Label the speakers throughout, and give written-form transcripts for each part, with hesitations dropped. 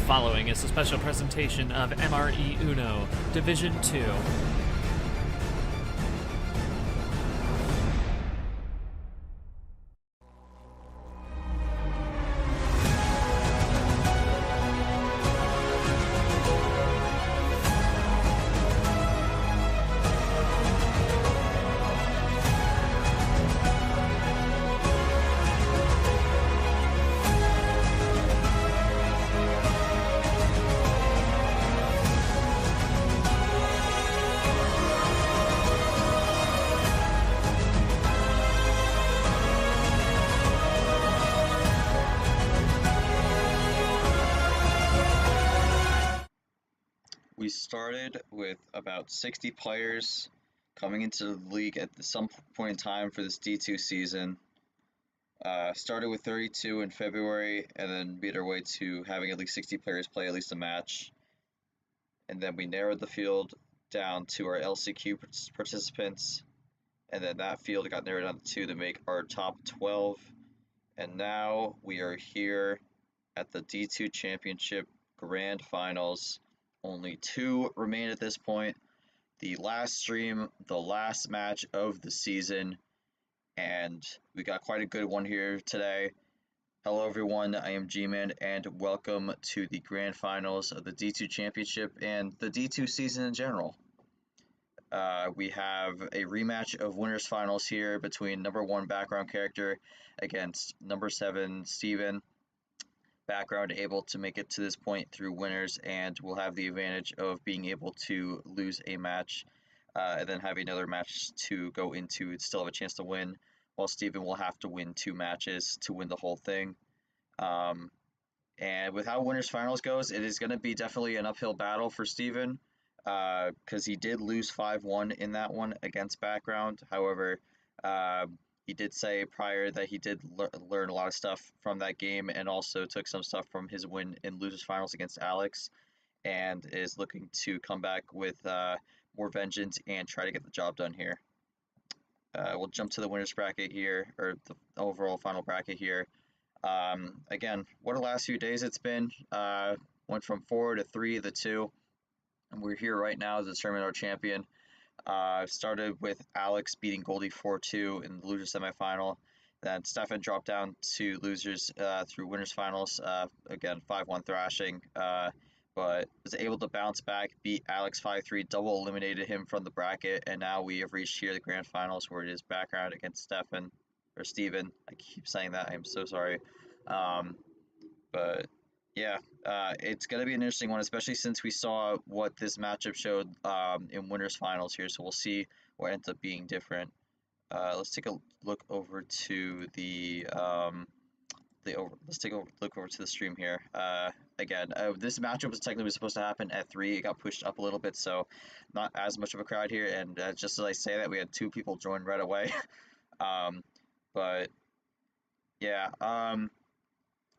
Speaker 1: following is a special presentation of MRE UNO Division 2.
Speaker 2: We started with about 60 players coming into the league at some point in time for this D2 season. Started with 32 in February and then made our way to having at least 60 players play at least a match. And then we narrowed the field down to our LCQ participants. And then that field got narrowed down to 2 to make our top 12. And now we are here at the D2 Championship Grand Finals. Only 2 remain at this point. The last stream, the last match of the season, and we got quite a good one here today. Hello everyone, I am G-Man, and welcome to the Grand Finals of the D2 Championship and the D2 season in general. We have a rematch of Winners Finals here between number 1 background character against number 7 Steven. Background able to make it to this point through winners, and will have the advantage of being able to lose a match and then have another match to go into and still have a chance to win, while Steven will have to win 2 matches to win the whole thing. And with how winners finals goes, it is going to be definitely an uphill battle for Steven because he did lose 5-1 in that one against background. However, he did say prior that he did learn a lot of stuff from that game, and also took some stuff from his win in losers finals against Alex, and is looking to come back with more vengeance and try to get the job done here. We'll jump to the winners bracket here, or the overall final bracket here. Again, what a last few days it's been. Went from 4 to 3 to 2, and we're here right now to determine our champion. Started with Alex beating Goldie 4-2 in the losers semifinal. Then Stefan dropped down to losers through winners finals. Again, 5-1 thrashing, but was able to bounce back, beat Alex 5-3, double eliminated him from the bracket, and now we have reached here the grand finals where it is background against Stefan, or Steven. I keep saying that, I am so sorry. But yeah, it's going to be an interesting one, especially since we saw what this matchup showed in winners finals here. So we'll see what ends up being different. Let's take a look over to let's take a look over to the stream here. Again, this matchup was technically supposed to happen at 3. It got pushed up a little bit, so not as much of a crowd here. And just as I say that, we had 2 people join right away. But yeah.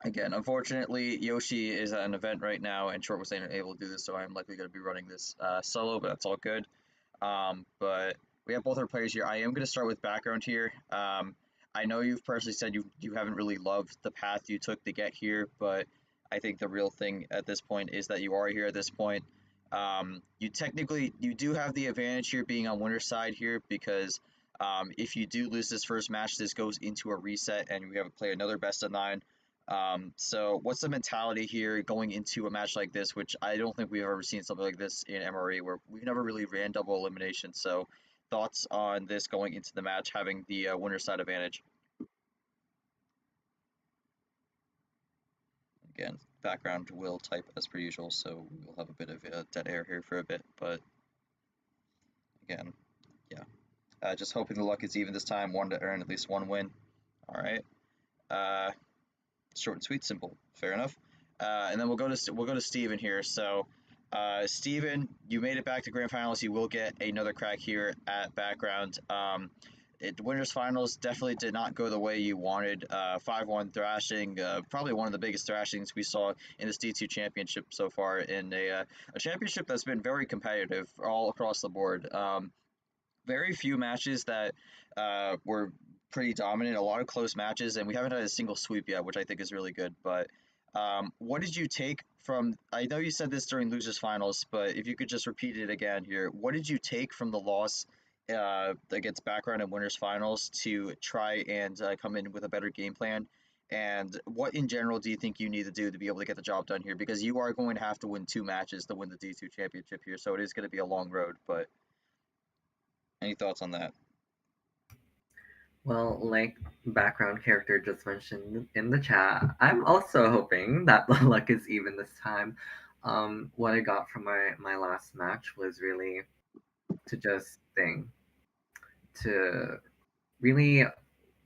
Speaker 2: Again, unfortunately, Yoshi is at an event right now, and Short was unable to do this, so I'm likely going to be running this solo, but that's all good. But we have both our players here. I am going to start with background here. I know you've personally said you haven't really loved the path you took to get here, but I think the real thing at this point is that you are here at this point. You do have the advantage here being on winner's side here, because if you do lose this first match, this goes into a reset, and we have to play another best of 9. So what's the mentality here going into a match like this, which I don't think we've ever seen something like this in MRE, where we've never really ran double elimination. So thoughts on this going into the match, having the winner's side advantage? Again, background will type as per usual, so we'll have a bit of dead air here for a bit, but again, yeah. Just hoping the luck is even this time, 1 to earn at least 1 win. All right. Short and sweet, simple, fair enough. And then we'll go to Steven here. So Steven, you made it back to grand finals. You will get another crack here at background. Winners finals definitely did not go the way you wanted. 5-1 thrashing, probably one of the biggest thrashings we saw in this D2 championship so far, in a championship that's been very competitive all across the board. Very few matches that were pretty dominant, a lot of close matches, and we haven't had a single sweep yet, which I think is really good. But What did you take from? I know you said this during losers finals, but if you could just repeat it again here, what did you take from the loss against background and winners finals to try and come in with a better game plan? And what in general do you think you need to do to be able to get the job done here? Because you are going to have to win 2 matches to win the D2 championship here, so it is going to be a long road. But any thoughts on that?
Speaker 3: Well, like background character just mentioned in the chat, I'm also hoping that the luck is even this time. What I got from my last match was really to just think to really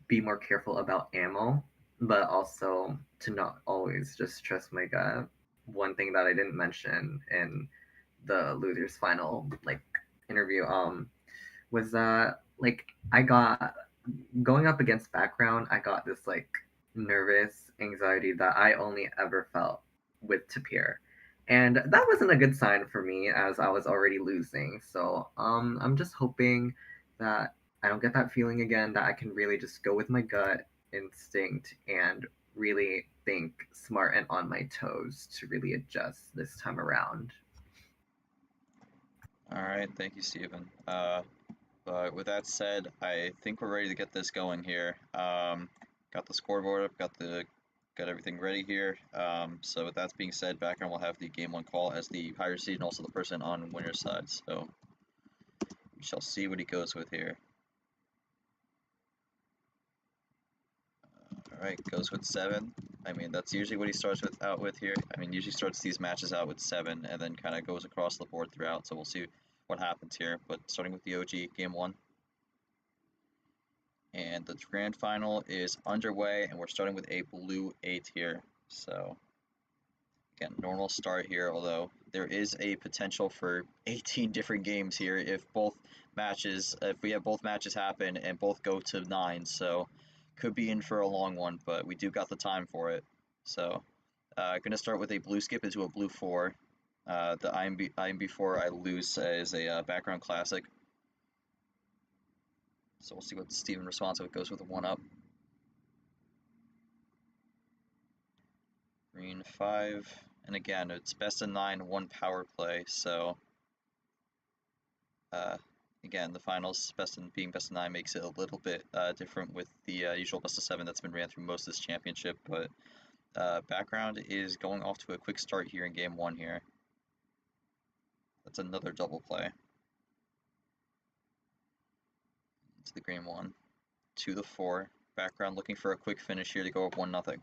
Speaker 3: be more careful about ammo, but also to not always just trust my gut. One thing that I didn't mention in the losers final like interview was that like I got going up against background, I got this like nervous anxiety that I only ever felt with Tapir. And that wasn't a good sign for me as I was already losing. So I'm just hoping that I don't get that feeling again, that I can really just go with my gut instinct and really think smart and on my toes to really adjust this time around.
Speaker 2: All right, thank you, Steven. But with that said, I think we're ready to get this going here. Got the scoreboard up, got everything ready here. So with that being said, background will have the game one call as the higher seed and also the person on winner's side. So we shall see what he goes with here. All right, goes with 7. I mean, that's usually what he starts out with here. I mean, usually starts these matches out with 7 and then kind of goes across the board throughout. So we'll see what happens here. But starting with the OG game 1. And the grand final is underway, and we're starting with a blue 8 here. So again, normal start here, although there is a potential for 18 different games here if we have both matches happen and both go to 9. So could be in for a long one, but we do got the time for it. So gonna start with a blue skip into a blue 4. The IMB4 I lose as a background classic. So we'll see what Steven responds to. It goes with a 1 up. Green 5. And again, it's best of 9, 1 power play. So again, the finals being best of 9 makes it a little bit different with the usual best of 7 that's been ran through most of this championship. But background is going off to a quick start here in game 1 here. That's another double play. To the green 1. To the 4. Background looking for a quick finish here to go up 1-0.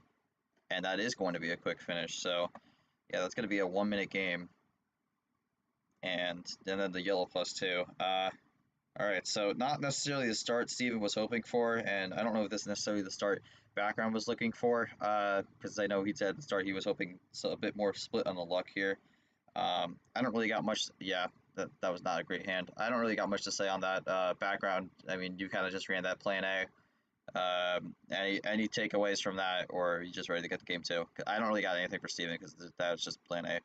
Speaker 2: And that is going to be a quick finish. So yeah, that's going to be a 1-minute game. And then the yellow +2. Alright, so not necessarily the start Steven was hoping for, and I don't know if this is necessarily the start background was looking for, because I know he said at the start he was hoping a bit more split on the luck here. I don't really got much, yeah, that was not a great hand. I don't really got much to say on that background. I mean, you kind of just ran that plan A. Any takeaways from that, or are you just ready to get to game 2? I don't really got anything for Steven because that was just plan A.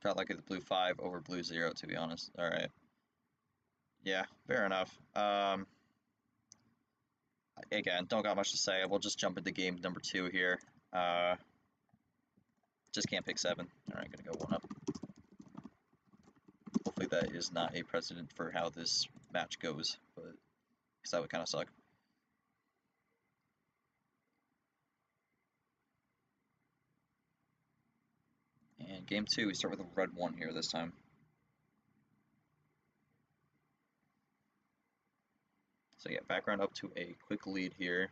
Speaker 2: Got lucky with blue 5 over blue 0, to be honest. Alright. Yeah, fair enough. Again, don't got much to say. We'll just jump into game number 2 here. Just can't pick 7. Alright, gonna go 1 up. Hopefully that is not a precedent for how this match goes, but because that would kind of suck. And game 2, we start with a red 1 here this time. So yeah, background up to a quick lead here.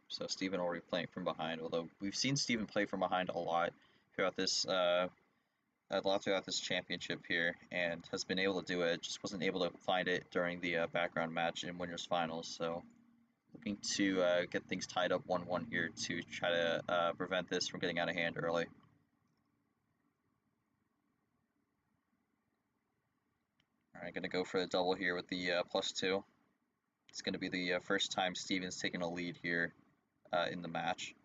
Speaker 2: So Steven already playing from behind, although we've seen Steven play from behind a lot throughout this championship here, and has been able to do it. Just wasn't able to find it during the background match in winners finals. So looking to get things tied up 1-1 here to try to prevent this from getting out of hand early. All right, gonna go for the double here with the +2. It's gonna be the first time Steven's taken a lead here in the match.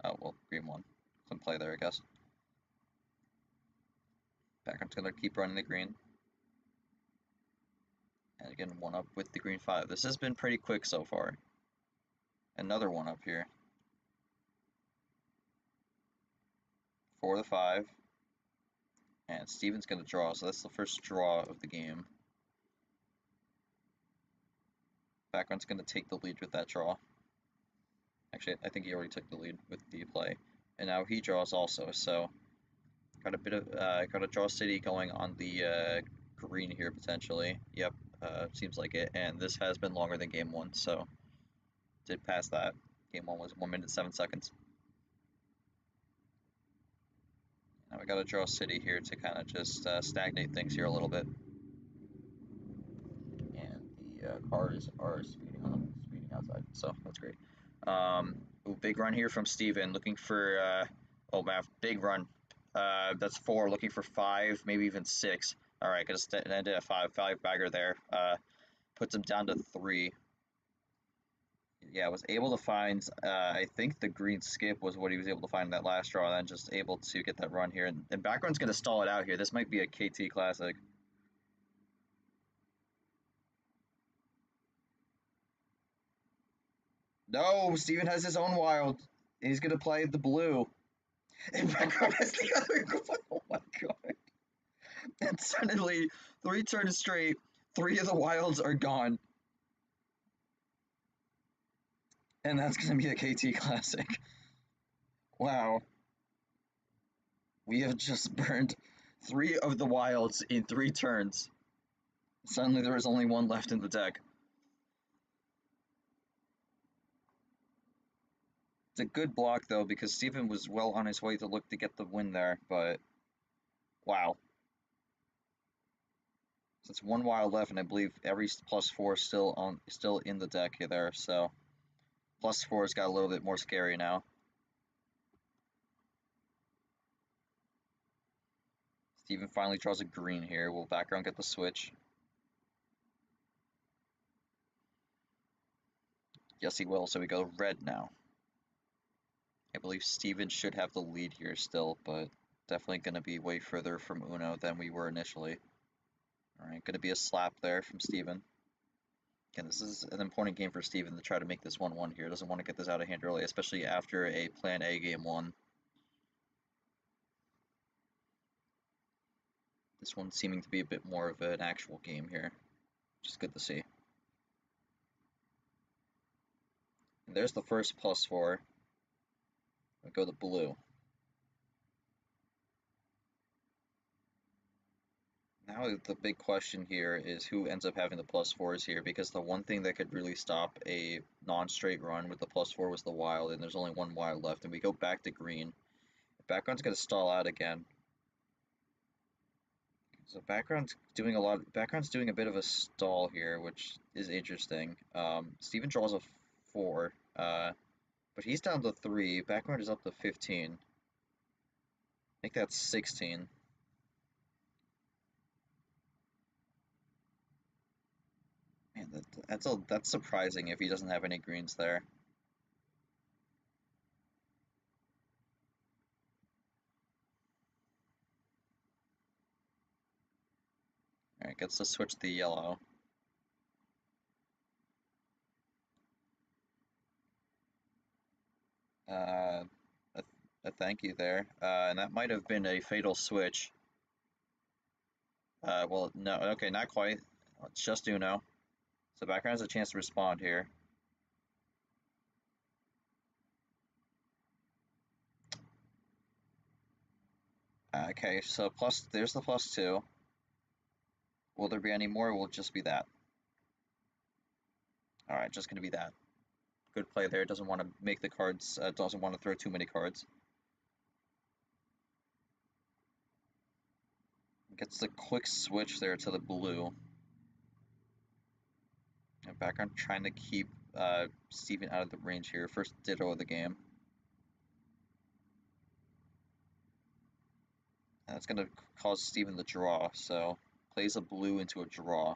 Speaker 2: Oh well, green 1. Couldn't play there, I guess. Background's gonna keep running the green. And again, 1 up with the green 5. This has been pretty quick so far. Another 1 up here. 4 to 5. And Steven's going to draw, so that's the first draw of the game. Background's going to take the lead with that draw. Actually, I think he already took the lead with the play. And now he draws also, so got a bit of got a draw city going on the green here potentially. Yep, seems like it. And this has been longer than game 1, so did pass that. Game 1 was 1 minute 7 seconds. Now we got a draw city here to kind of just stagnate things here a little bit. And the cars are speeding outside, so that's great. Ooh, big run here from Steven, looking for oh man, big run. That's 4, looking for 5, maybe even 6. All right, gonna ended at 5 bagger there. Puts him down to 3. Yeah, was able to find, I think the green skip was what he was able to find in that last draw, and then just able to get that run here. And background's going to stall it out here. This might be a KT Classic. No, Steven has his own wild. He's going to play the blue. And background has the other. Oh my god. And suddenly, 3 turns straight, 3 of the wilds are gone. And that's going to be a KT Classic. Wow. We have just burned 3 of the wilds in 3 turns. Suddenly there is only 1 left in the deck. It's a good block though, because Steven was well on his way to look to get the win there, but wow. So it's 1 wild left, and I believe every +4 is still in the deck here there, so +4 has got a little bit more scary now. Steven finally draws a green here. Will background get the switch? Yes, he will, so we go red now. I believe Steven should have the lead here still, but definitely going to be way further from Uno than we were initially. Alright, going to be a slap there from Steven. Again, this is an important game for Steven to try to make this 1-1 here. Doesn't want to get this out of hand early, especially after a Plan A game 1. This one seeming to be a bit more of an actual game here, which is good to see. And there's the first +4. We'll go to blue. Now the big question here is who ends up having the +4s here, because the one thing that could really stop a non-straight run with the +4 was the wild, and there's only 1 wild left, and we go back to green. Background's going to stall out again. So background's doing a bit of a stall here, which is interesting. Steven draws a 4, but he's down to 3. Background is up to 15. I think that's 16. Man, that's surprising if he doesn't have any greens there. Alright, gets to switch the yellow. A thank you there. And that might have been a fatal switch. Well, no, okay, not quite. It's just Uno. So background has a chance to respond here. Okay, so there's the +2. Will there be any more? Will it just be that? Alright, just gonna be that. Good play there. Doesn't want to make the cards, doesn't want to throw too many cards. Gets the quick switch there to the blue. And background trying to keep Steven out of the range here. First ditto of the game. And that's going to cause Steven the draw, so plays a blue into a draw.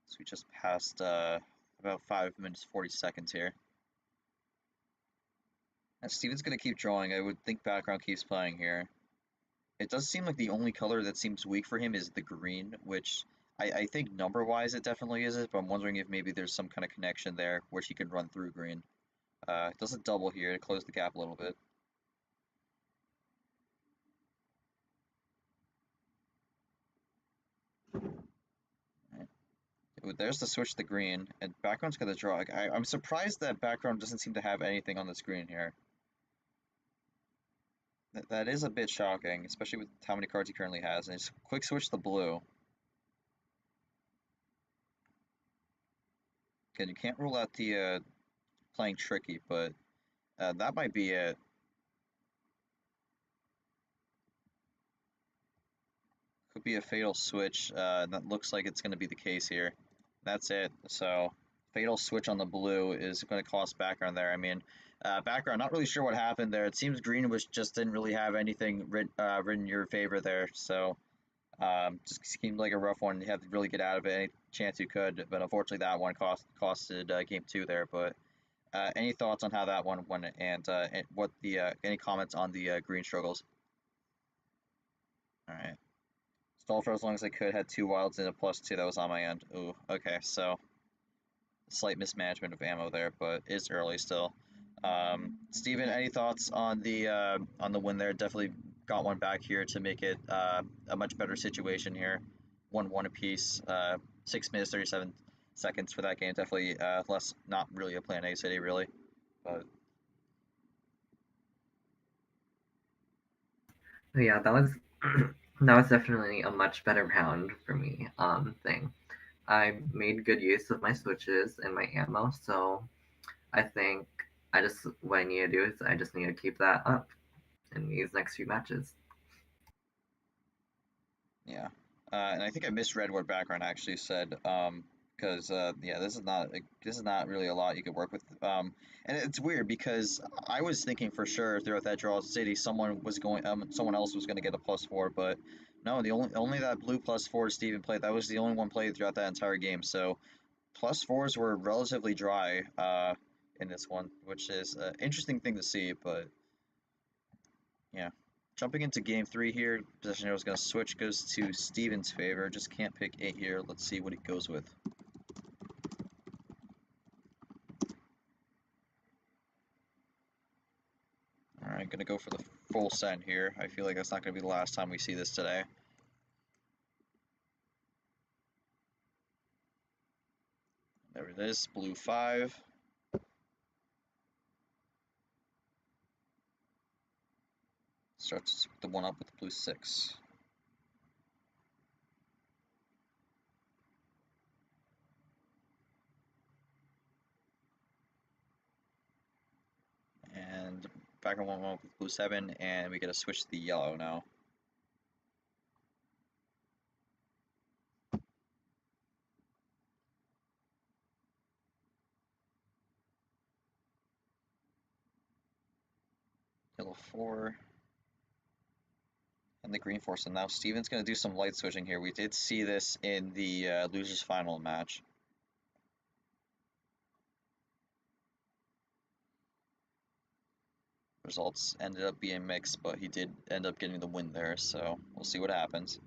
Speaker 2: So we just passed about 5 minutes 40 seconds here. And Steven's going to keep drawing. I would think background keeps playing here. It does seem like the only color that seems weak for him is the green, which I think number-wise it definitely is it, but I'm wondering if maybe there's some kind of connection there where she can run through green. It does a double here to close the gap a little bit. Right. Ooh, there's the switch to green, and background's gonna draw. Like, I'm surprised that background doesn't seem to have anything on the screen here. That is a bit shocking, especially with how many cards he currently has. And just quick switch to blue. Again, you can't rule out the playing tricky, but that might be it. Could be a fatal switch. That looks like it's going to be the case here. That's it. So fatal switch on the blue is going to cost background there. I mean, background, not really sure what happened there. It seems green was just didn't really have anything written in your favor there. So just seemed like a rough one. You had to really get out of it any chance you could. But unfortunately, that one costed game two there. But any thoughts on how that one went and what the any comments on the green struggles? All right. Stall for as long as I could, had two wilds and a +2 that was on my end. Ooh, okay, so slight mismanagement of ammo there, but it's early still. Steven, any thoughts on the win there? Definitely got one back here to make it a much better situation here. 1-1 apiece. 6 minutes 37 seconds for that game. Definitely less, not really a plan A city really, but
Speaker 3: Yeah, that was that was definitely a much better round for me. Thing. I made good use of my switches and my ammo, so I think what I need to do is I just need to keep that up in these next few matches.
Speaker 2: yeah. And I think I misread what background actually said. Because yeah, this is not really a lot you could work with. And it's weird because I was thinking for sure throughout that draw city someone else was going to get a +4, but no, the only that blue +4 Steven played, that was the only one played throughout that entire game. So +4s were relatively dry in this one, which is an interesting thing to see, but yeah. Jumping into game three here, possession arrow is going to switch, goes to Steven's favor. Just can't pick 8 here. Let's see what he goes with. Alright, going to go for the full send here. I feel like that's not going to be the last time we see this today. There it is, blue 5. Starts the one up with blue 6. And back on 1 up with blue 7, and we get a switch to the yellow now. Yellow 4. And the green 4. So now Steven's going to do some light switching here. We did see this in the losers final match. Results ended up being mixed, but he did end up getting the win there, so we'll see what happens.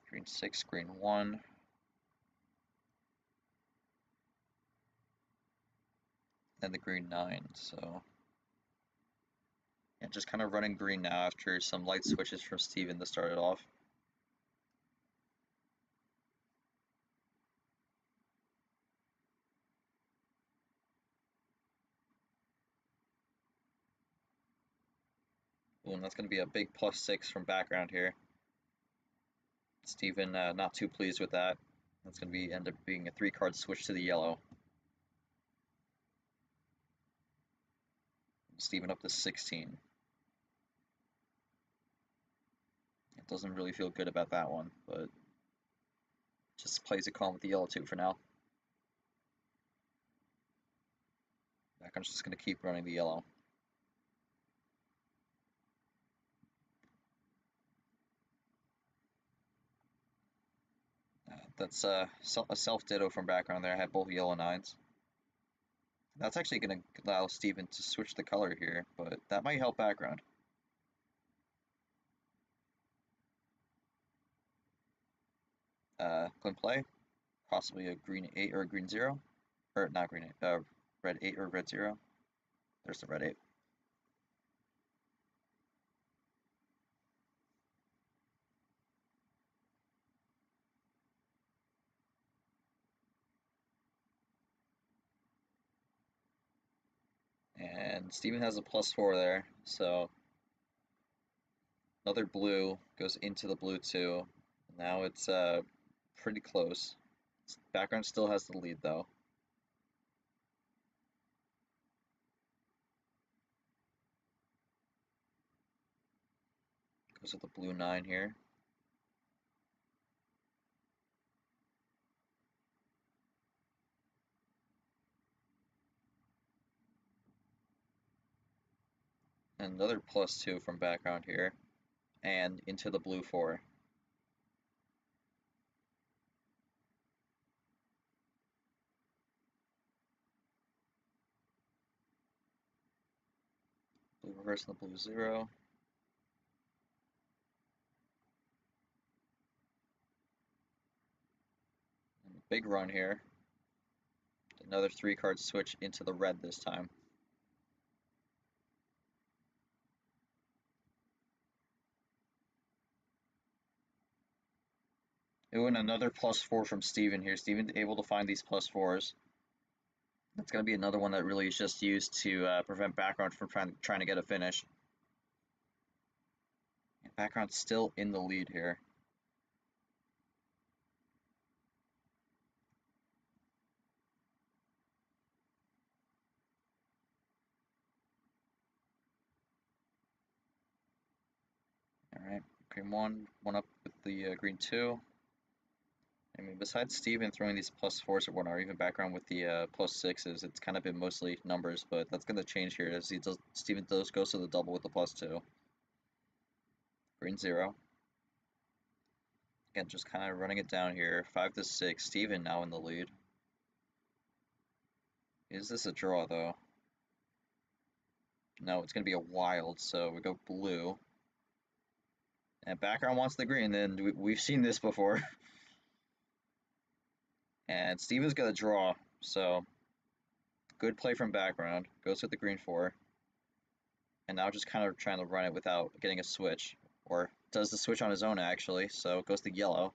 Speaker 2: Green 6, green 1. And the green 9, so yeah, just kind of running green now after some light switches from Steven to start it off. Ooh, and that's going to be a big +6 from background here. Steven not too pleased with that. That's going to be end up being a 3-card switch to the yellow. Steven up to 16. It doesn't really feel good about that one, but just plays it calm with the yellow 2 for now. Background's just going to keep running the yellow. That's a self ditto from background there. I had both yellow 9s. That's actually going to allow Steven to switch the color here, but that might help background. Click play. Possibly a green 8 or a green 0. Or not green 8, red 8 or red 0. There's the red 8. And Steven has a +4 there, so another blue goes into the blue too. Now it's pretty close. Background still has the lead though. Goes with the blue 9 here. And another +2 from background here. And into the blue 4. Blue reverse and the blue 0. And a big run here. Another 3-card switch into the red this time. Ooh, and another +4 from Steven here. Steven able to find these +4s. That's going to be another one that really is just used to prevent background from trying to get a finish. And background's still in the lead here. Alright, green 1, one up with the green 2. I mean, besides Steven throwing these +4s or whatnot, or even background with the +6s, it's kind of been mostly numbers, but that's going to change here as Steven goes to the double with the +2. Green 0. Again, just kind of running it down here. 5 to 6. Steven now in the lead. Is this a draw, though? No, it's going to be a wild, so we go blue. And background wants the green, then we've seen this before. And Steven's got a draw, so good play from background. Goes with the green 4. And now just kind of trying to run it without getting a switch. Or does the switch on his own, actually, so it goes to yellow.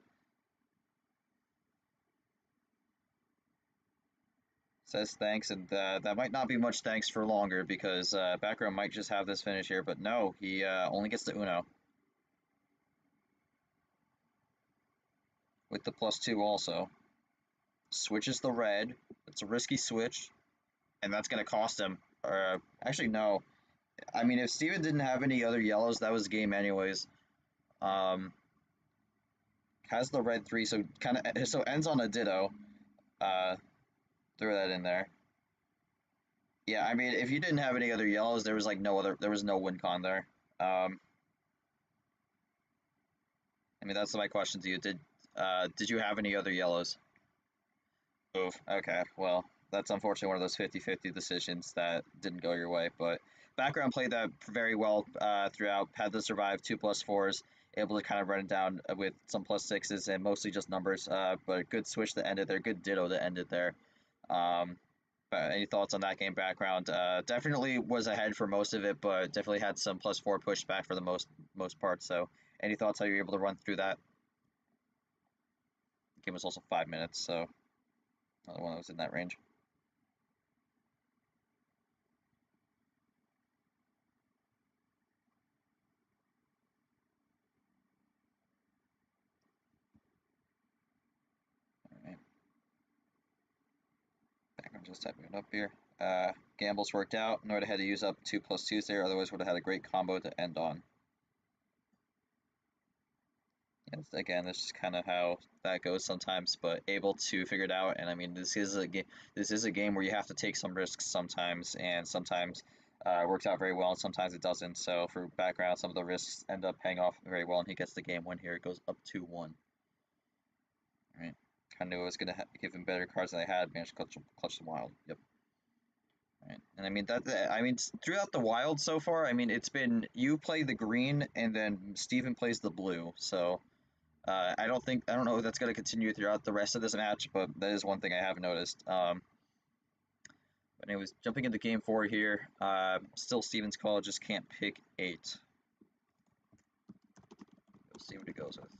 Speaker 2: Says thanks, and that might not be much thanks for longer, because background might just have this finish here, but no, he only gets the Uno. With the +2 also. Switches the red. It's a risky switch, and that's going to cost him. Actually, no. I mean, if Steven didn't have any other yellows, that was the game anyways. Has the red 3, so ends on a ditto. Throw that in there. Yeah, I mean, if you didn't have any other yellows, there was like there was no win con there. I mean, that's my question to you. Did you have any other yellows? Oof. Okay, well, that's unfortunately one of those 50-50 decisions that didn't go your way, but background played that very well throughout, had to survive 2 +4s, able to kind of run it down with some +6s and mostly just numbers, but good switch that ended there, good ditto that ended there. Any thoughts on that game background? Definitely was ahead for most of it, but definitely had some +4 pushback for the most part, so any thoughts how you were able to run through that? The game was also 5 minutes, so another one that was in that range. Alright. Background just typing it up here. Gambles worked out. Nord had to use up 2 +2s there, otherwise would have had a great combo to end on. And again, this is kind of how that goes sometimes, but able to figure it out. And I mean, this is a game where you have to take some risks sometimes, and sometimes it works out very well, and sometimes it doesn't. So for background, some of the risks end up paying off very well, and he gets the game win here. It goes up 2-1. All right, kind of knew I was gonna give him better cards than I had. Managed to clutch them wild. Yep. Right. And I mean throughout the wild so far, I mean it's been you play the green and then Steven plays the blue. So I don't know if that's going to continue throughout the rest of this match, but that is one thing I have noticed. But anyways, jumping into game 4 here, still Steven's call, just can't pick 8. Let's see what he goes with.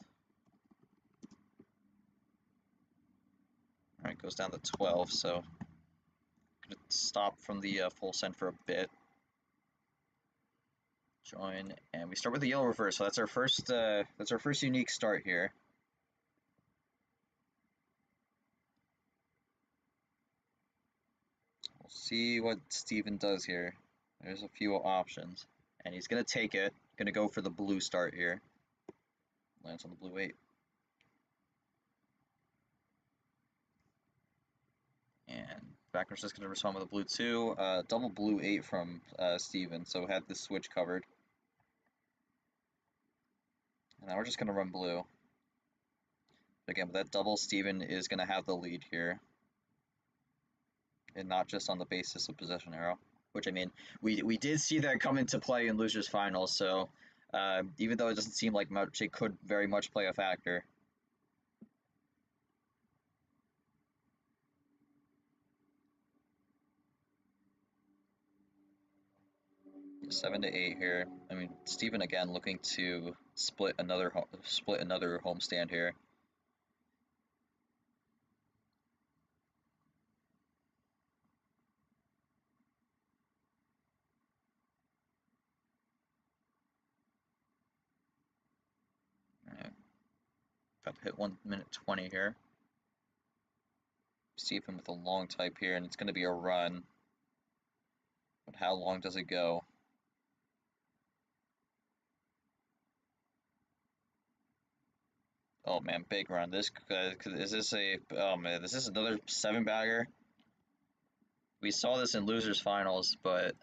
Speaker 2: All right, goes down to 12, so gonna stop from the full send for a bit. Join, and we start with the yellow reverse. So that's our first unique start here. We'll see what Steven does here. There's a few options, and he's gonna take it. Gonna go for the blue start here. Lands on the blue 8. And backwards just going to respond with a blue 2. Double blue 8 from Steven, so had the switch covered. And now we're just going to run blue. But again, with that double, Steven is going to have the lead here. And not just on the basis of possession arrow. Which, I mean, we did see that come into play in Losers Finals, so even though it doesn't seem like much, it could very much play a factor. 7 to 8 here. I mean, Steven again looking to split another homestand here. All right. About to hit 1 minute 20 here. Steven with a long type here, and it's going to be a run. But how long does it go? Oh man, big run. This is this a oh man, this is another 7-bagger. We saw this in Losers Finals, but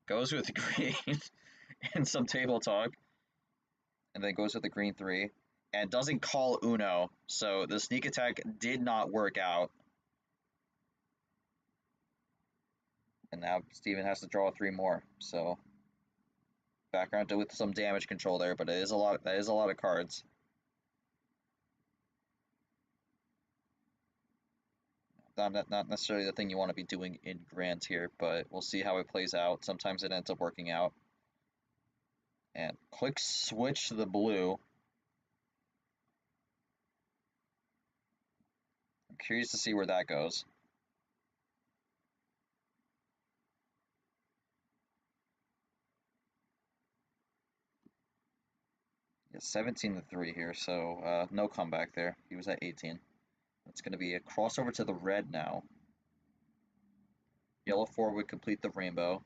Speaker 2: goes with the green and some table talk, and then goes with the green 3, and doesn't call Uno. So the sneak attack did not work out, and now Steven has to draw 3 more. So background with some damage control there, but it is a lot. That is a lot of cards. Not necessarily the thing you want to be doing in Grand here, but we'll see how it plays out. Sometimes it ends up working out. And click switch to the blue. I'm curious to see where that goes. Yeah, 17 to 3 here, so no comeback there. He was at 18. It's going to be a crossover to the red now. Yellow 4 would complete the rainbow.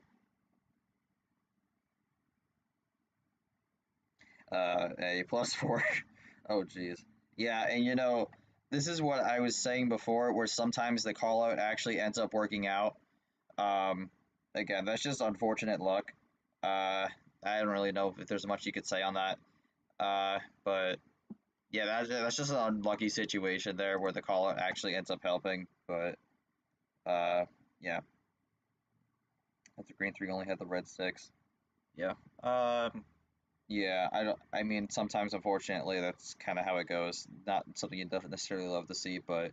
Speaker 2: A plus 4. Oh, geez. Yeah, and you know, this is what I was saying before, where sometimes the call out actually ends up working out. Again, that's just unfortunate luck. I don't really know if there's much you could say on that. But yeah, that's just an unlucky situation there where the call out actually ends up helping. But yeah. After green 3 only had the red 6. Yeah. Yeah, I mean, sometimes, unfortunately, that's kind of how it goes. Not something you don't necessarily love to see, but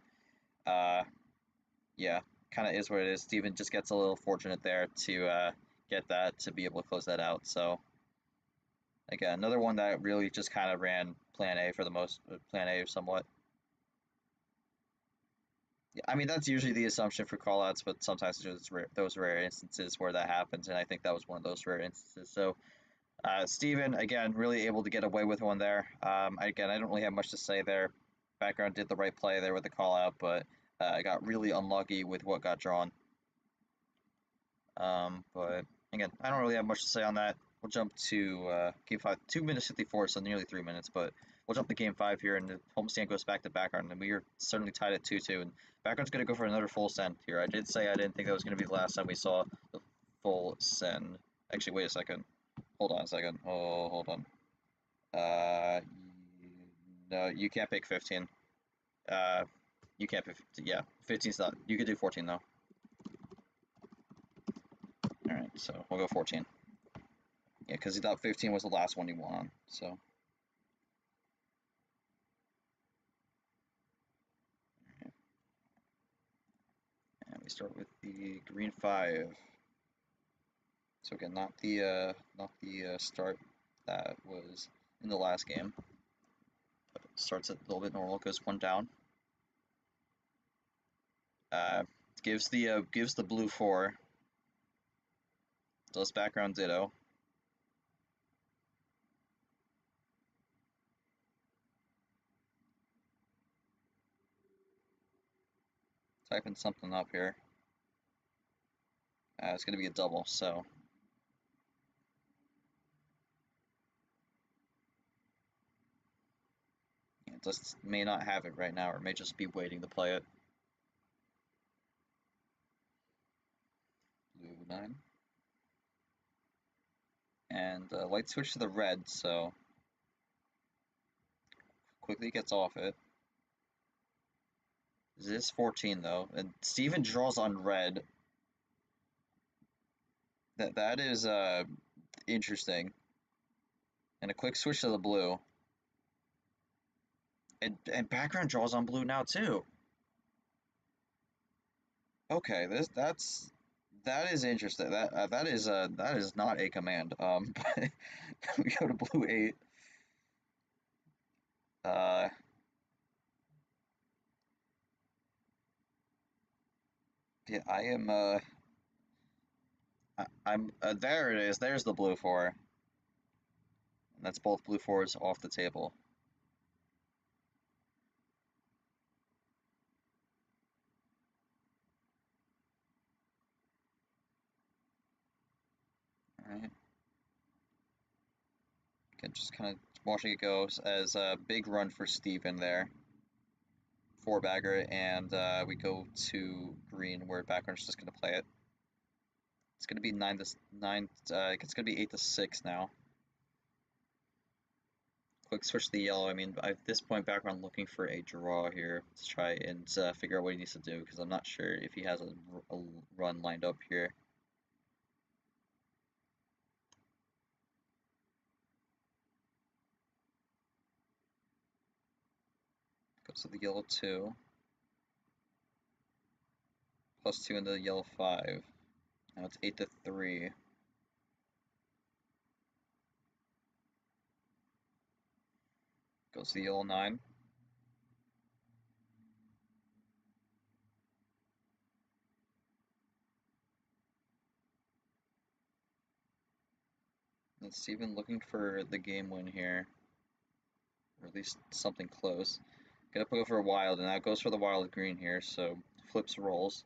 Speaker 2: yeah, kind of is what it is. Steven just gets a little fortunate there to get that, to be able to close that out. So, again, another one that really just kind of ran Plan A for the most, Plan A somewhat. Yeah, I mean, that's usually the assumption for callouts, but sometimes there's those rare instances where that happens, and I think that was one of those rare instances. So, Steven, again, really able to get away with one there. Again, I don't really have much to say there. Background did the right play there with the call out, but I got really unlucky with what got drawn. But again, I don't really have much to say on that. We'll jump to game 5, 2 minutes 54, so nearly 3 minutes, but we'll jump to game 5 here, and the homestand goes back to background, and we are certainly tied at 2-2, and background's going to go for another full send here. I did say I didn't think that was going to be the last time we saw the full send. Actually, wait a second. Hold on a second. Oh, hold on. No, you can't pick 15. You can't pick 15. Yeah, 15's not. You could do 14 though. So we'll go 14. Yeah, because he thought 15 was the last one he won. So. And we start with the green 5. So again, not the start that was in the last game. But it starts a little bit normal, goes 1 down. Gives the blue 4. Does background ditto. Typing something up here. It's going to be a double, so. It just may not have it right now, or may just be waiting to play it. Blue 9. And light switch to the red, so. Quickly gets off it. This is 14 though, and Steven draws on red. That is interesting. And a quick switch to the blue. And background draws on blue now too. Okay, that is interesting. That is not a command. But we go to blue 8. Yeah, I am I'm there it is. There's the blue 4. And that's both blue 4s off the table. Alright. Again, just kind of watching it go as a big run for Steven there. 4-bagger, and we go to green where background's just going to play it. It's going to be 9 to 9. It's going to be 8 to 6 now. Quick switch to the yellow. I mean, at this point, background looking for a draw here to try and figure out what he needs to do, because I'm not sure if he has a run lined up here. Goes to the yellow 2. +2 in the yellow 5. Now it's 8 to 3. Goes to the yellow 9. And Steven looking for the game win here, or at least something close. Gonna go for a wild, and that goes for the wild green here, so flips rolls.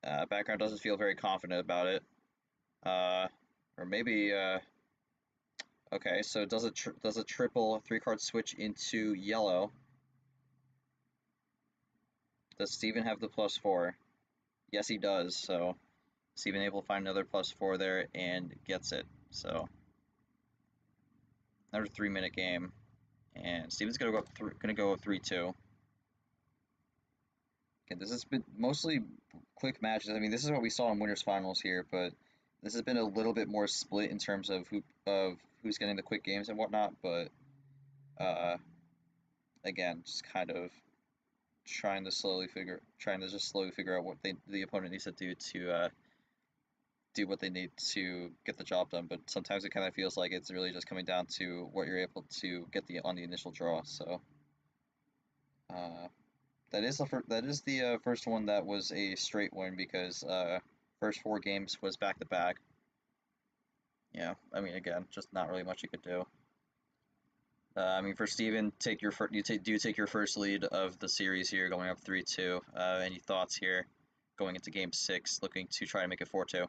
Speaker 2: Background doesn't feel very confident about it. Or maybe, okay, so does a triple 3-card switch into yellow? Does Steven have the +4? Yes, he does, so Steven able to find another +4 there and gets it, so. Another 3-minute game, and Steven's gonna go 3-2. Okay, this has been mostly quick matches. I mean, this is what we saw in winners finals here, but this has been a little bit more split in terms of who's getting the quick games and whatnot. But again, just kind of trying to just slowly figure out what the opponent needs to do what they need to get the job done. But sometimes it kind of feels like it's really just coming down to what you're able to get on the initial draw. So. That is the first one that was a straight win, because first 4 games was back to back. Yeah, I mean, again, just not really much you could do. I mean, for Steven, do take your first lead of the series here, going up 3-2. Any thoughts here, going into Game 6, looking to try to make it 4-2?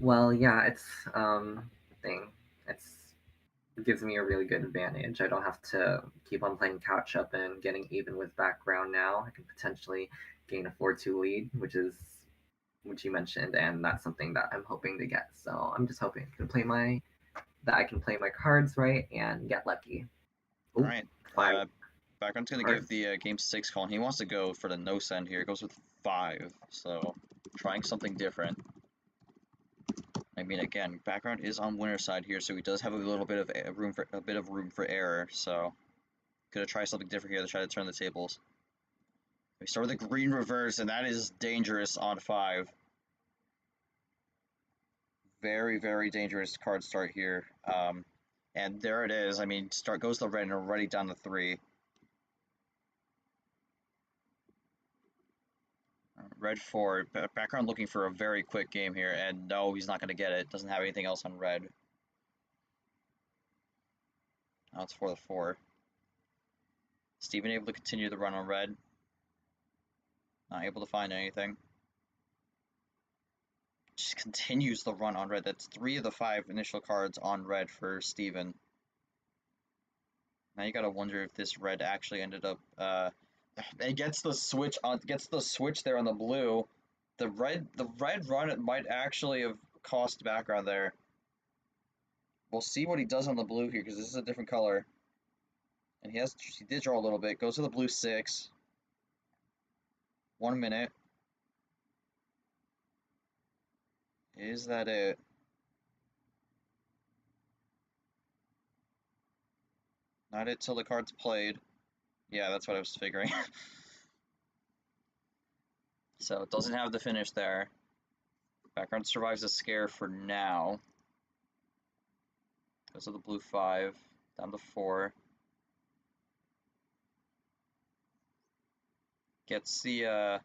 Speaker 3: Well, yeah, it's it gives me a really good advantage. I don't have to keep on playing catch up and getting even with background now. I can potentially gain a 4-2 lead, which you mentioned, and that's something that I'm hoping to get. So I'm just hoping I can play my cards right and get lucky.
Speaker 2: All right. Background's gonna give the game 6 call, and he wants to go for the no send here. It goes with 5, so trying something different. I mean, again, background is on winner's side here, so he does have a little bit of room for error. So gonna try something different here to try to turn the tables. We start with the green reverse, and that is dangerous on 5. Very, very dangerous card start here. And there it is. I mean, goes the red and already down to 3. Red 4. Background looking for a very quick game here, and no, he's not going to get it. Doesn't have anything else on red. Now it's for the 4. Steven able to continue the run on red. Not able to find anything. Just continues the run on red. That's 3 of the 5 initial cards on red for Steven. Now you gotta wonder if this red actually ended up. It gets the switch on. Gets the switch there on the blue. The red run, it might actually have cost background there. We'll see what he does on the blue here because this is a different color. And he did draw a little bit. Goes to the blue 6. 1 minute. Is that it? Not it till the card's played. Yeah, that's what I was figuring. So it doesn't have the finish there. Background survives the scare for now. Goes to the blue 5, down to 4. Gets the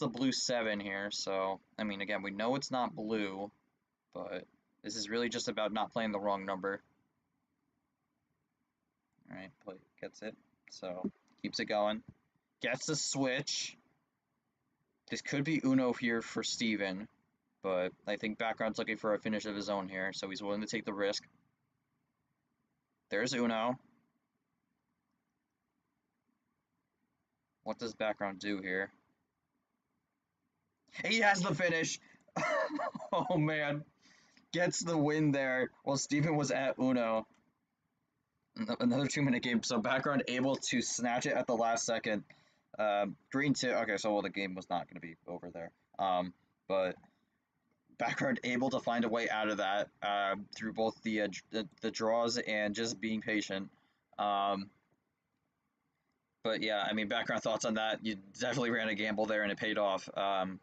Speaker 2: blue 7 here, so I mean again we know it's not blue, but this is really just about not playing the wrong number. Alright, gets it. So keeps it going. Gets the switch. This could be Uno here for Steven, but I think background's looking for a finish of his own here, so he's willing to take the risk. There's Uno. What does background do here? He has the finish! Oh man. Gets the win there while Steven was at Uno. Another 2-minute game, so background able to snatch it at the last second. Green 2, okay, so well, the game was not going to be over there. But background able to find a way out of that through both the draws and just being patient. But yeah, I mean, background thoughts on that. You definitely ran a gamble there, and it paid off.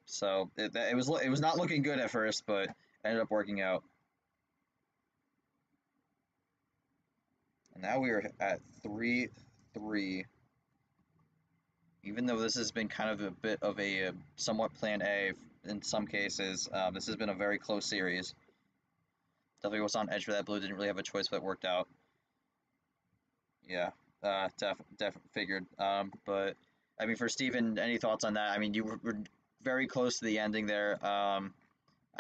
Speaker 2: So it was not looking good at first, but ended up working out. And now we are at 3-3. Even though this has been kind of a bit of a somewhat plan A in some cases, this has been a very close series. Definitely was on edge for that blue. Didn't really have a choice, but it worked out. Yeah. Figured. But I mean, for Steven, any thoughts on that? I mean, you were very close to the ending there. I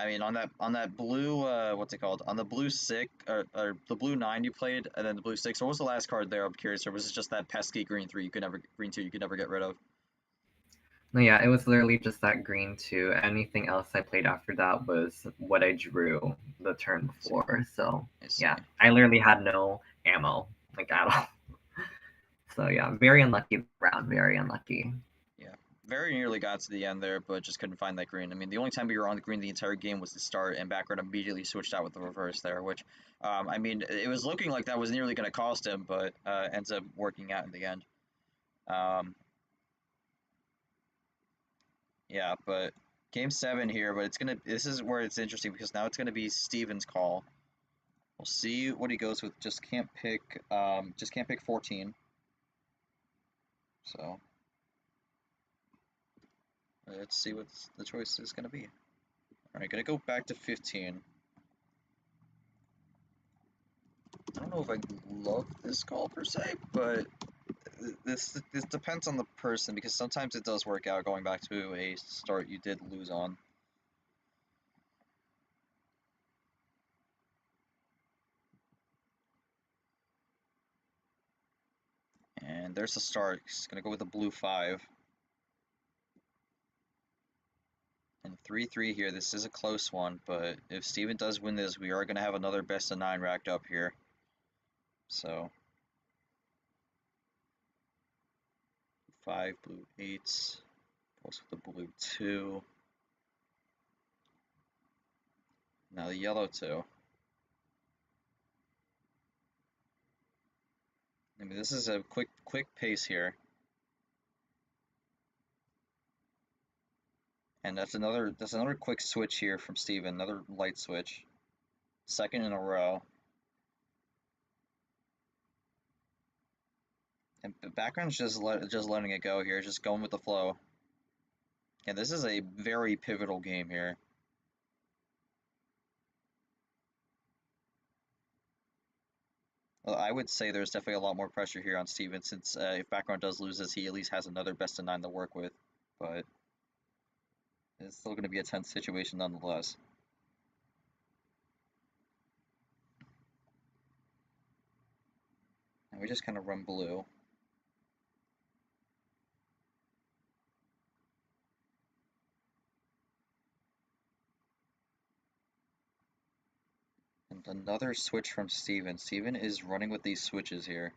Speaker 2: mean, on that blue, what's it called? On the blue 6 or the blue 9 you played, and then the blue 6. What was the last card there? I'm curious. Or was it just that pesky green 3 green 2 you could never get rid of?
Speaker 3: No, yeah, it was literally just that green 2. Anything else I played after that was what I drew the turn before. So yeah, I literally had no ammo like at all. So yeah, very unlucky round, very unlucky.
Speaker 2: Yeah, very nearly got to the end there, but just couldn't find that green. I mean, the only time we were on the green the entire game was the start, and background immediately switched out with the reverse there, which, I mean, it was looking like that was nearly going to cost him, but ends up working out in the end. Yeah, but game 7 here, but this is where it's interesting because now it's gonna be Steven's call. We'll see what he goes with. Just can't pick 14. So let's see what the choice is gonna be. All right, gonna go back to 15. I don't know if I love this call per se, but this depends on the person because sometimes it does work out going back to a start you did lose on. And there's the start. He's gonna go with the blue 5. And 3-3 here. This is a close one, but if Steven does win this, we are gonna have another best of 9 racked up here. So 5, blue 8, goes with the blue 2. Now the yellow 2. I mean, this is a quick pace here. And that's another quick switch here from Steven, another light switch. Second in a row. And the background's just letting it go here, just going with the flow. And this is a very pivotal game here. Well, I would say there's definitely a lot more pressure here on Steven, since if background does lose this, he at least has another best of 9 to work with. But it's still going to be a tense situation nonetheless. And we just kind of run blue. And another switch from Steven. Steven is running with these switches here.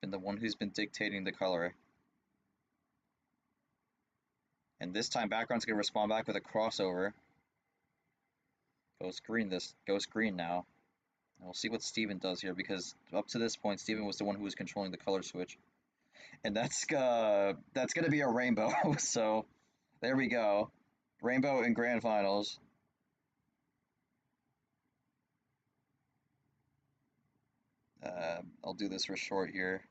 Speaker 2: Been the one who's been dictating the color. And this time background's going to respond back with a crossover. Goes green now. And we'll see what Steven does here, because up to this point, Steven was the one who was controlling the color switch. And that's going to be a rainbow. So there we go. Rainbow in grand finals. I'll do this for short here.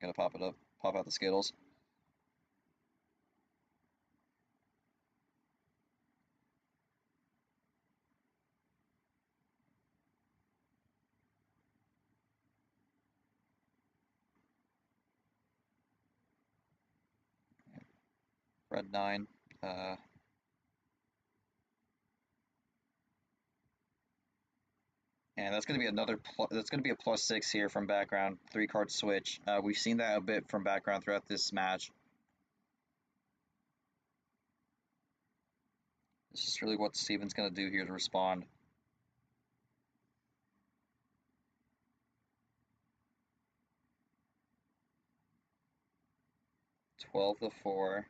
Speaker 2: Gonna pop out the Skittles. Red 9. And that's going to be that's going to be a +6 here from background, 3-card switch. We've seen that a bit from background throughout this match. This is really what Steven's going to do here to respond. $12-4.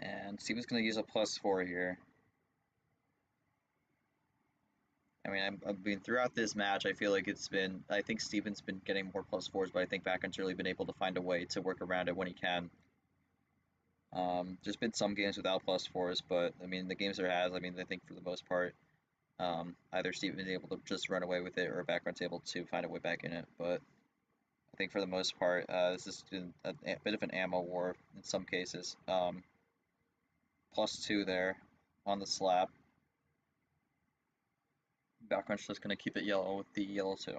Speaker 2: And Steven's going to use a +4 here. I mean, throughout this match, I feel like I think Steven's been getting more +4s, but I think background's really been able to find a way to work around it when he can. There's been some games without +4s, but I mean, the games there has, I mean, I think for the most part, either Steven's able to just run away with it, or background's able to find a way back in it. But I think for the most part, this has been a bit of an ammo war in some cases. +2 there on the slap. Background's just going to keep it yellow with the yellow 2.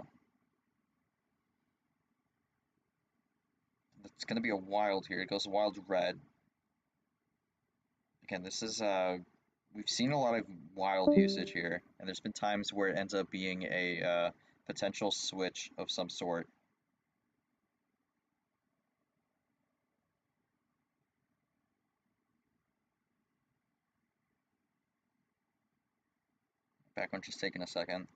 Speaker 2: It's going to be a wild here. It goes wild red. Again, this is we've seen a lot of wild usage here, and there's been times where it ends up being a potential switch of some sort. Background just taking a second.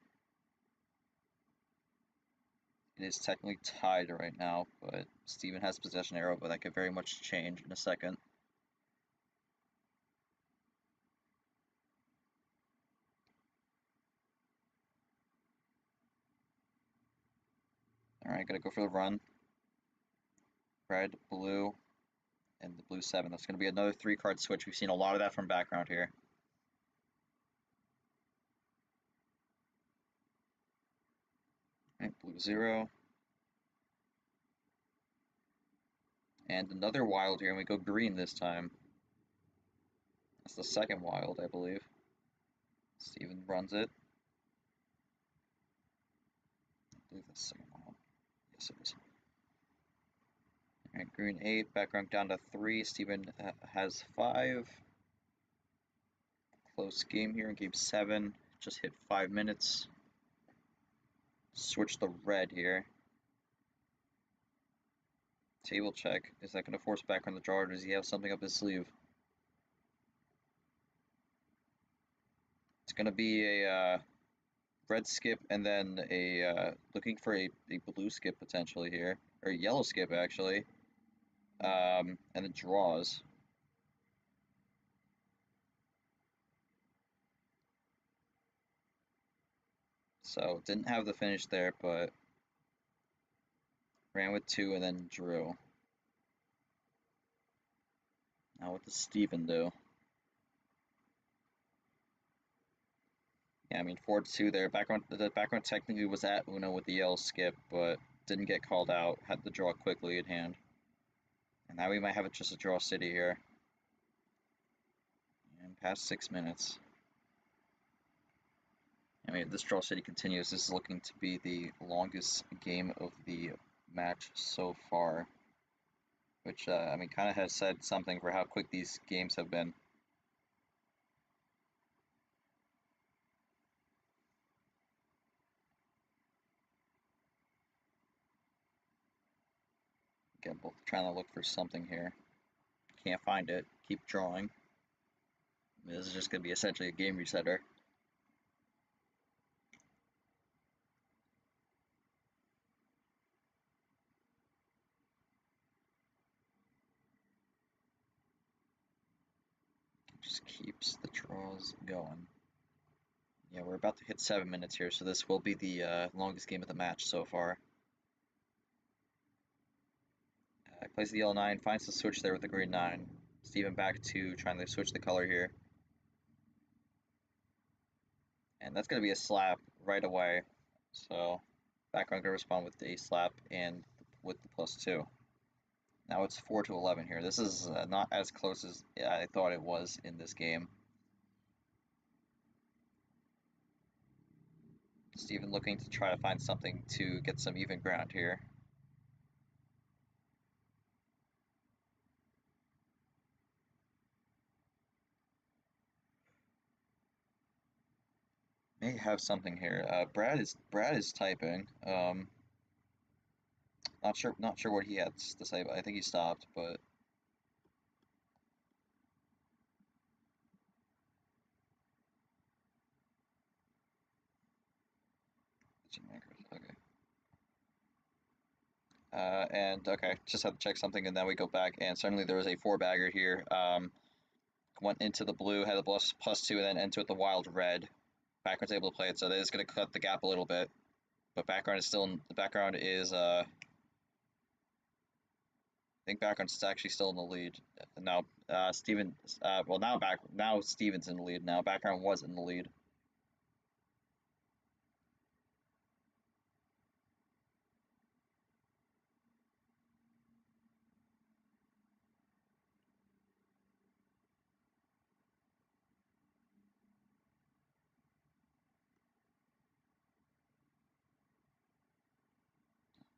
Speaker 2: It is technically tied right now, but Steven has possession arrow, but that could very much change in a second. Alright, gotta go for the run. Red, blue, and the blue 7. That's gonna be another 3-card switch. We've seen a lot of that from background here. Alright, blue 0. And another wild here, and we go green this time. That's the second wild, I believe. Steven runs it. I believe that's the second wild. Yes, it is. Alright, green 8, background down to 3. Steven has 5. Close game here in game 7. Just hit 5 minutes. Switch the red here. Table check. Is that going to force background the draw, or does he have something up his sleeve? It's gonna be a red skip and then a looking for a blue skip potentially here, or yellow skip actually, and then draws. So didn't have the finish there, but ran with 2 and then drew. Now what does Steven do? Yeah, I mean 4-2 there. The background technically was at Uno with the yellow skip, but didn't get called out. Had the draw quickly in hand. And now we might have it just a draw city here. And past 6 minutes. I mean, if this draw city continues, this is looking to be the longest game of the match so far. Which, I mean, kind of has said something for how quick these games have been. Again, both trying to look for something here. Can't find it. Keep drawing. This is just going to be essentially a game resetter. Just keeps the draws going. Yeah, we're about to hit 7 minutes here, so this will be the longest game of the match so far. Plays the yellow 9, finds the switch there with the green 9. Steven back to trying to switch the color here. And that's going to be a slap right away. So background going to respond with a slap and with the +2. Now it's 4-11 here. This is not as close as I thought it was in this game. Steven looking to try to find something to get some even ground here. May have something here. Brad is typing. Not sure what he had to say, but I think he stopped. But okay. And okay, just have to check something, and then we go back, and suddenly there was a 4-bagger here. Went into the blue, had a +2, and then into it the wild red. Background's able to play it, so that is going to cut the gap a little bit. But background is still the background is I think background's actually still in the lead now. Steven, well now Steven's in the lead now. Background was in the lead.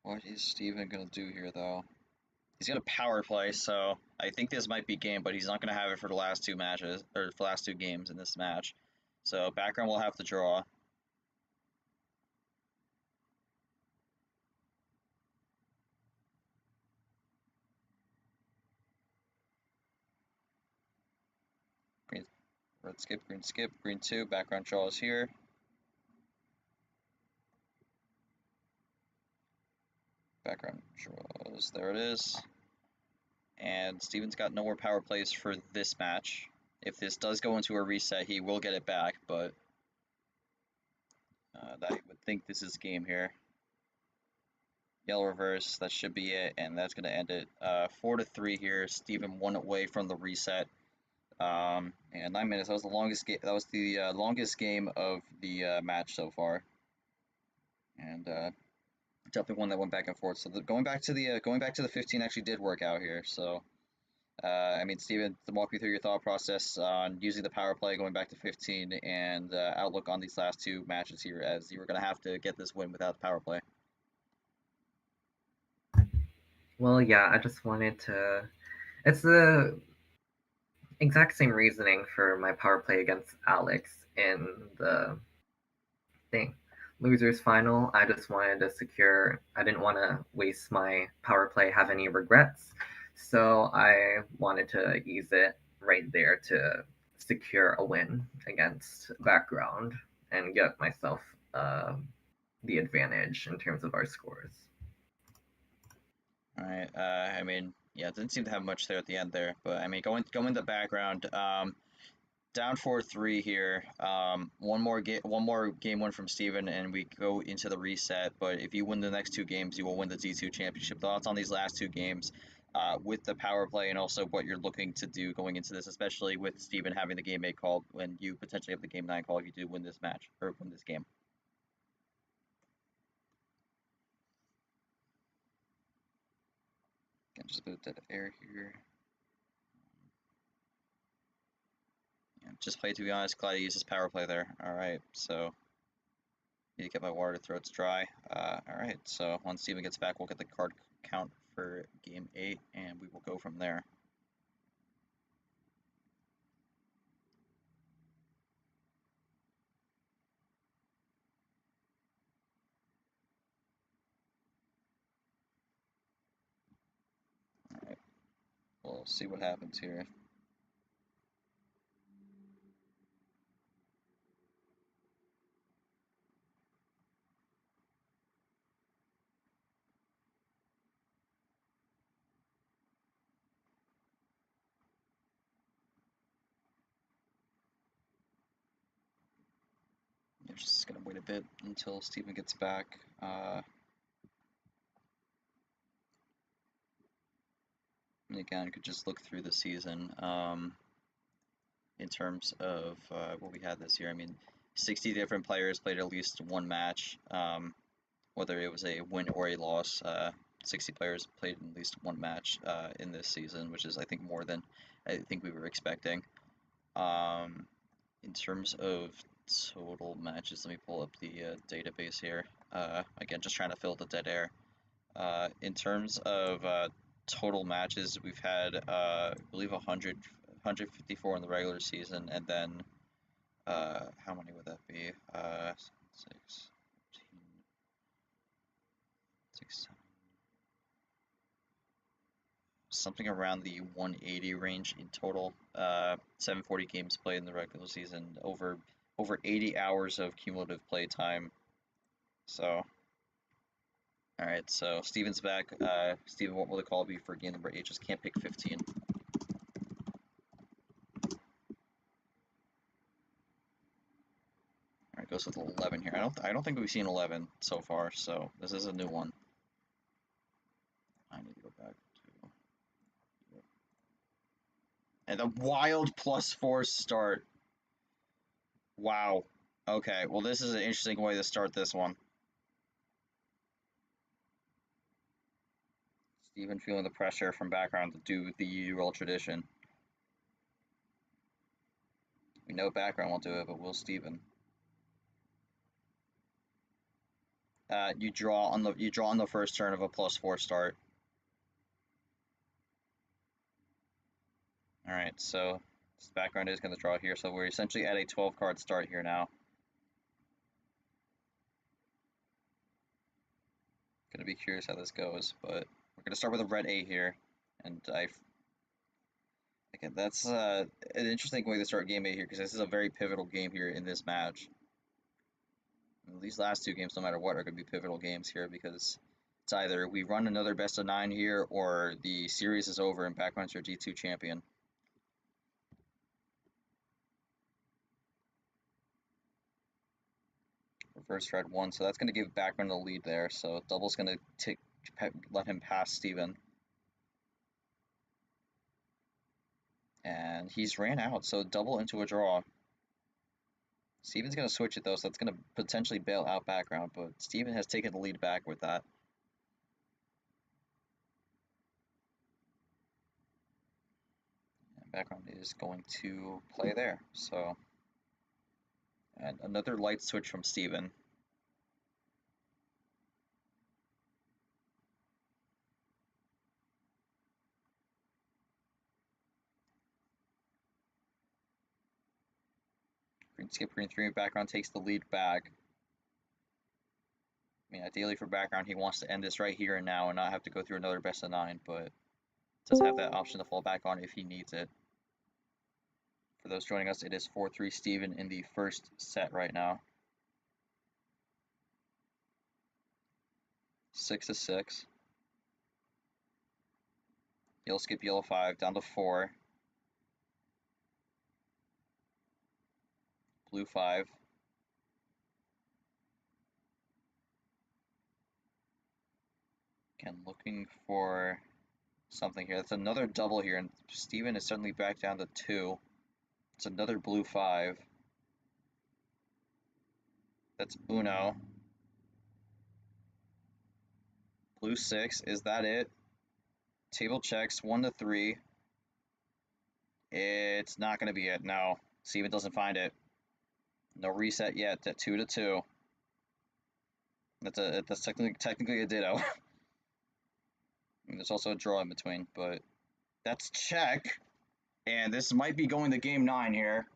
Speaker 2: What is Steven gonna do here though? He's gonna power play, so I think this might be game, but he's not gonna have it for the last 2 matches or for the last 2 games in this match. So background will have to draw. Green, red skip, green 2. Background draws here. Background draws. There it is. And Steven's got no more power plays for this match. If this does go into a reset, he will get it back, but I would think this is game here. Yellow reverse, that should be it, and that's going to end it. 4-3 here. Steven 1 away from the reset. And 9 minutes. That was the longest game. That was the longest game of the match so far. And definitely one that went back and forth. So going back to the 15 actually did work out here. So I mean, Steven, to walk me through your thought process on using the power play, going back to 15, and outlook on these last 2 matches here, as you were going to have to get this win without the power play.
Speaker 3: Well, yeah, I just wanted to. It's the exact same reasoning for my power play against Alex in the thing. Losers final, I just wanted to secure, I didn't want to waste my power play, have any regrets. So I wanted to use it right there to secure a win against background and get myself the advantage in terms of our scores.
Speaker 2: All right. I mean, yeah, it didn't seem to have much there at the end there, but I mean, going the background. Down 4-3 here. One more game win from Steven, and we go into the reset. But if you win the next two games, you will win the D2 championship. Thoughts on these last two games, with the power play, and also what you're looking to do going into this, especially with Steven having the game 8 called when you potentially have the game 9 call if you do win this match or win this game. Again, just a bit of dead air here. Yeah, just play, to be honest. Glad he uses power play there. All right, so need to get my water throats dry. All right, so once Steven gets back, we'll get the card count for game 8, and we will go from there. All right, we'll see what happens here. I'm just gonna wait a bit until Steven gets back. And again, you could just look through the season in terms of what we had this year. I mean, 60 different players played at least one match, whether it was a win or a loss. 60 players played at least one match in this season, which is, I think, more than I think we were expecting. In terms of total matches, let me pull up the database here. Again, just trying to fill the dead air. In terms of total matches, we've had, I believe, 154 in the regular season, and then how many would that be? 6, 6, something around the 180 range in total. 740 games played in the regular season, over 80 hours of cumulative play time. So, all right, so Steven's back. Steven, what will the call be for game number 8? Just can't pick 15. All right, goes with 11 here. I don't think we've seen 11 so far, so this is a new one. I need to go back to, and a wild +4 start. Wow. Okay, well, this is an interesting way to start this one. Steven feeling the pressure from background to do the UL tradition. We know background won't do it, but will Steven. You draw on the first turn of a +4 start. All right, so this background is going to draw here, so we're essentially at a 12-card start here now. Gonna be curious how this goes, but we're gonna start with a red 8 here, and again, that's an interesting way to start game 8 here, because this is a very pivotal game here in this match. And these last two games, no matter what, are gonna be pivotal games here, because it's either we run another best of 9 here, or the series is over and background's your D2 champion. Reverse red 1, so that's gonna give background the lead there. So double's gonna let him pass Steven. And he's ran out, so double into a draw. Steven's going to switch it, though, so that's going to potentially bail out background, but Steven has taken the lead back with that. And background is going to play there, so. And another light switch from Steven. Green skip, green 3, background takes the lead back. I mean, ideally for background, he wants to end this right here and now and not have to go through another best of 9, but does have that option to fall back on if he needs it. For those joining us, it is 4-3 Steven in the first set right now. 6-6. Yellow skip, yellow 5, down to 4. Blue 5. Again, looking for something here. That's another double here, and Steven is suddenly back down to 2. It's another blue 5. That's Uno. Blue 6, is that it? Table checks, 1-3. It's not going to be it, no. Steven doesn't find it. No reset yet at 2-2. That's technically a ditto. And there's also a draw in between, but that's check. And this might be going to game 9 here.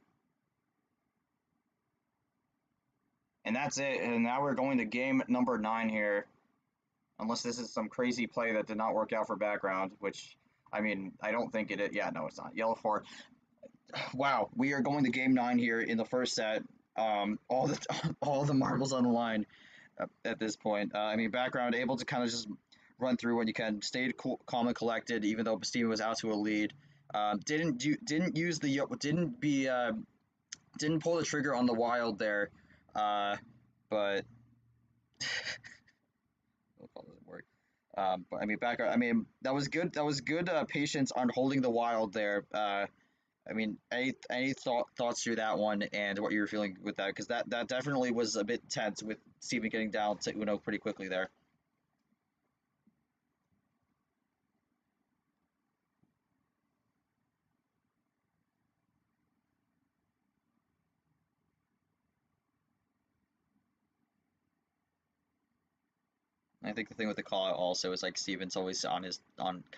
Speaker 2: And that's it. And now we're going to game number 9 here. Unless this is some crazy play that did not work out for background, which, I mean, I don't think it is. Yeah, no, it's not. Yellow 4. Wow, we are going to game 9 here in the first set. All the marbles on the line at this point. I mean, background able to kind of just run through when you can. Stayed cool, calm and collected, even though Steven was out to a lead. Didn't pull the trigger on the wild there, but doesn't work. But I mean, background. I mean, that was good. That was good patience on holding the wild there. I mean, any thoughts through that one and what you were feeling with that? Because that definitely was a bit tense with Steven getting down to Uno pretty quickly there. I think the thing with the call out also is like Steven's always kind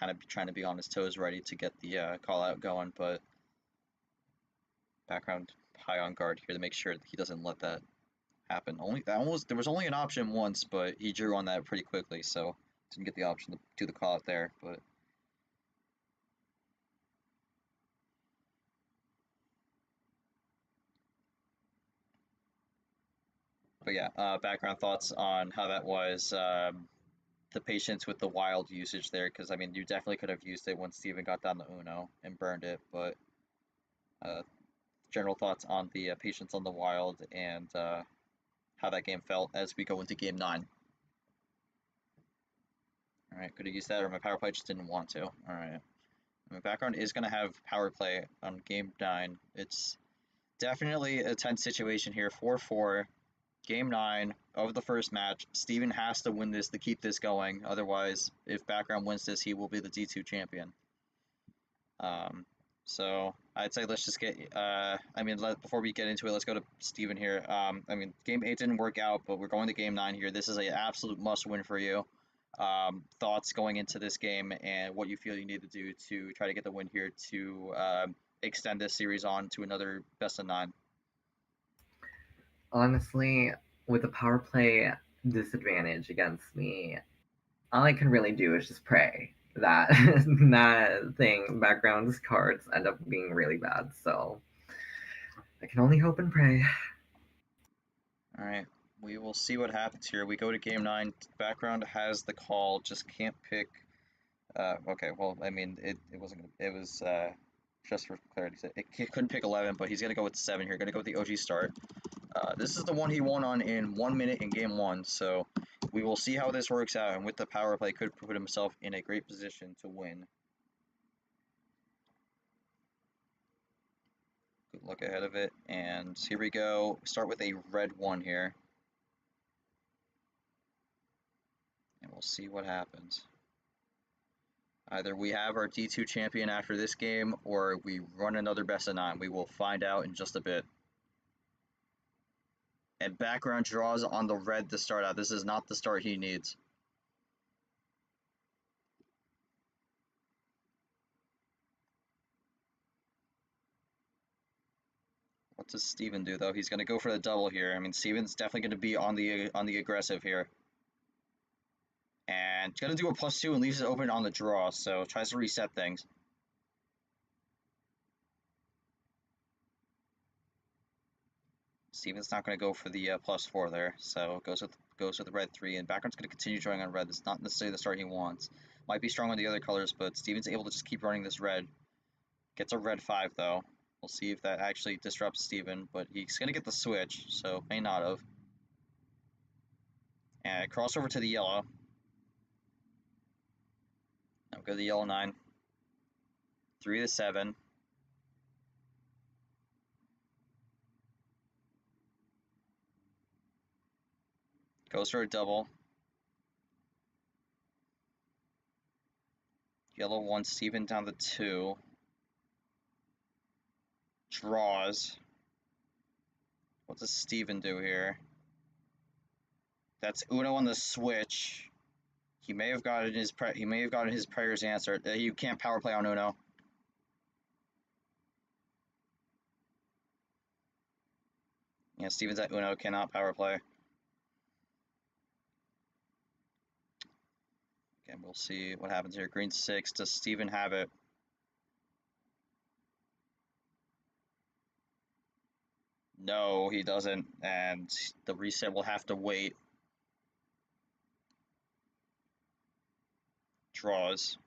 Speaker 2: of trying to be on his toes, ready to get the call out going, but background high on guard here to make sure that he doesn't let that happen. There was only an option once, but he drew on that pretty quickly, so didn't get the option to do the call out there. But yeah, background thoughts on how that was. The patience with the wild usage there, because I mean, you definitely could have used it when Steven got down to Uno and burned it, but general thoughts on the patience on the wild and how that game felt as we go into game 9. All right, could have used that, or my power play just didn't want to. All right, my background is going to have power play on game 9. It's definitely a tense situation here. 4-4. Game 9 of the first match. Steven has to win this to keep this going. Otherwise, if background wins this, he will be the D2 champion. So I'd say let's just get. Before we get into it, let's go to Steven here. I mean, game 8 didn't work out, but we're going to game 9 here. This is an absolute must-win for you. Thoughts going into this game and what you feel you need to do to try to get the win here to extend this series on to another best of 9.
Speaker 3: Honestly, with the power play disadvantage against me, all I can really do is just pray that that thing background's cards end up being really bad. So I can only hope and pray.
Speaker 2: All right, we will see what happens here. We go to game 9. Background has the call, just can't pick. Okay, well, I mean, it wasn't gonna. It was just for clarity. He couldn't pick 11, but he's gonna go with 7 here. Gonna go with the OG start. This is the one he won on in 1 minute in game 1, so we will see how this works out, and with the power play could put himself in a great position to win. Good luck ahead of it, and here we go. Start with a red 1 here, and we'll see what happens. Either we have our D2 champion after this game, or we run another best of 9. We will find out in just a bit. And background draws on the red to start out. This is not the start he needs. What does Steven do though? He's going to go for the double here. I mean, Steven's definitely going to be on the aggressive here. And going to do a +2 and leaves it open on the draw, so tries to reset things. Steven's not going to go for the +4 there, so goes with the red 3, and background's going to continue drawing on red. That's not necessarily the start he wants. Might be strong on the other colors, but Steven's able to just keep running this red. Gets a red 5 though. We'll see if that actually disrupts Steven, but he's going to get the switch, so may not have. And cross over to the yellow. Now go to the yellow 9. 3 to 7. Goes for a double. Yellow 1, Steven down to 2. Draws. What does Steven do here? That's Uno on the switch. He may have gotten his prayers answered. You can't power play on Uno. Yeah, Steven's at Uno, cannot power play. Again, we'll see what happens here. Green 6. Does Steven have it? No, he doesn't, and the reset will have to wait. Draws.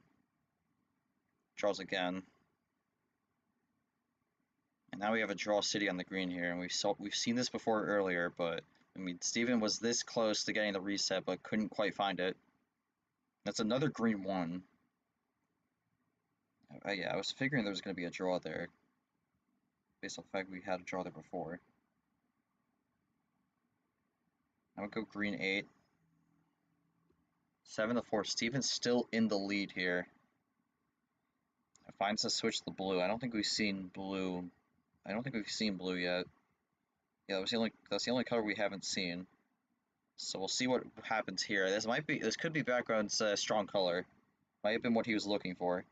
Speaker 2: Draws again. And now we have a draw city on the green here, and we've seen this before earlier, but I mean, Steven was this close to getting the reset, but couldn't quite find it. That's another green 1. Yeah, I was figuring there was going to be a draw there, based on the fact we had a draw there before. I would go green 8. 7 to 4. Steven's still in the lead here. Finds to switch the blue. I don't think we've seen blue. I don't think we've seen blue yet. Yeah, that's the only color we haven't seen. So we'll see what happens here. This could be background's strong color. Might have been what he was looking for.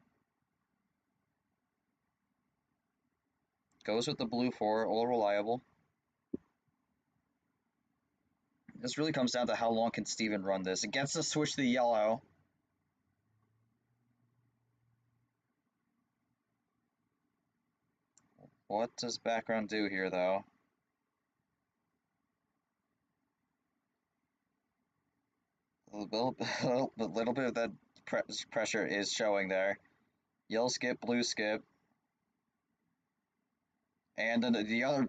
Speaker 2: Goes with the blue 4, all reliable. This really comes down to how long can Steven run this. It gets to switch the yellow. What does background do here, though? A little bit of that pressure is showing there. Yellow skip, blue skip. And then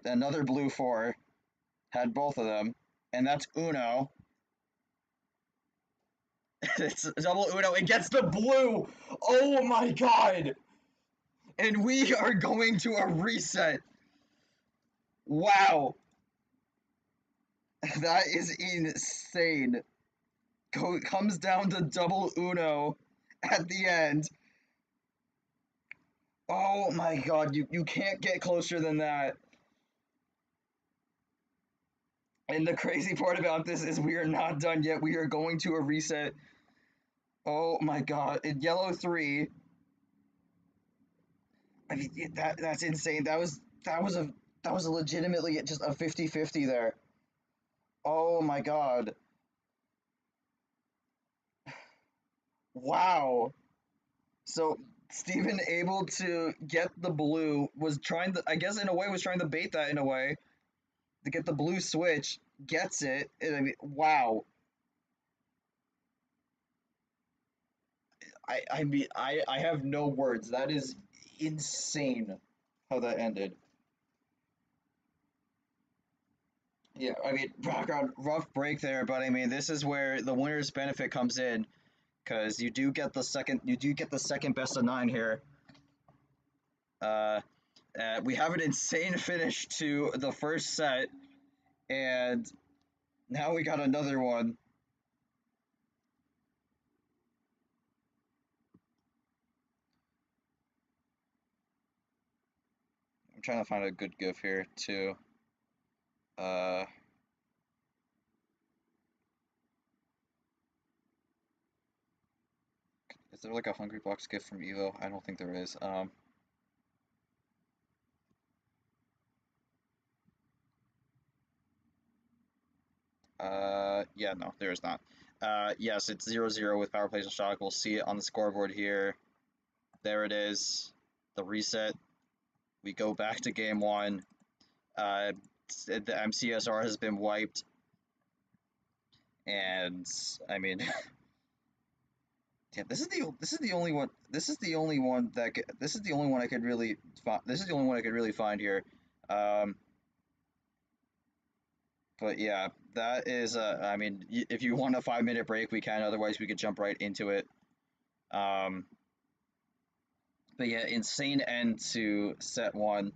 Speaker 2: another blue 4 had both of them. And that's Uno. It's double Uno. It gets the blue. Oh my god. And we are going to a reset. Wow. That is insane. Comes down to double Uno at the end. Oh my god, you can't get closer than that. And the crazy part about this is we are not done yet. We are going to a reset. Oh my god. In yellow 3. I mean, that's insane. That was a legitimately just a 50-50 there. Oh my god. Wow. So Steven able to get the blue, was trying to, I guess in a way was trying to bait that in a way to get the blue switch, gets it, and I mean, wow. I have no words. That is insane how that ended. Yeah, I mean, background rough break there, but I mean, this is where the winner's benefit comes in, because you do get the second best of 9 here. We have an insane finish to the first set, and now we got another one. I'm trying to find a good GIF here too. Is there like a Hungry Box GIF from Evo? I don't think there is. Yeah, no, there is not. Yes, it's 0-0 with power plays and shock. We'll see it on the scoreboard here. There it is. The reset. We go back to game 1. the MCSR has been wiped, and I mean, yeah, this is the only one. This is the only one that this is the only one I could really this is the only one I could really find here. But yeah, that is I mean, if you want a 5-minute break, we can. Otherwise, we could jump right into it. But yeah, insane end to set one.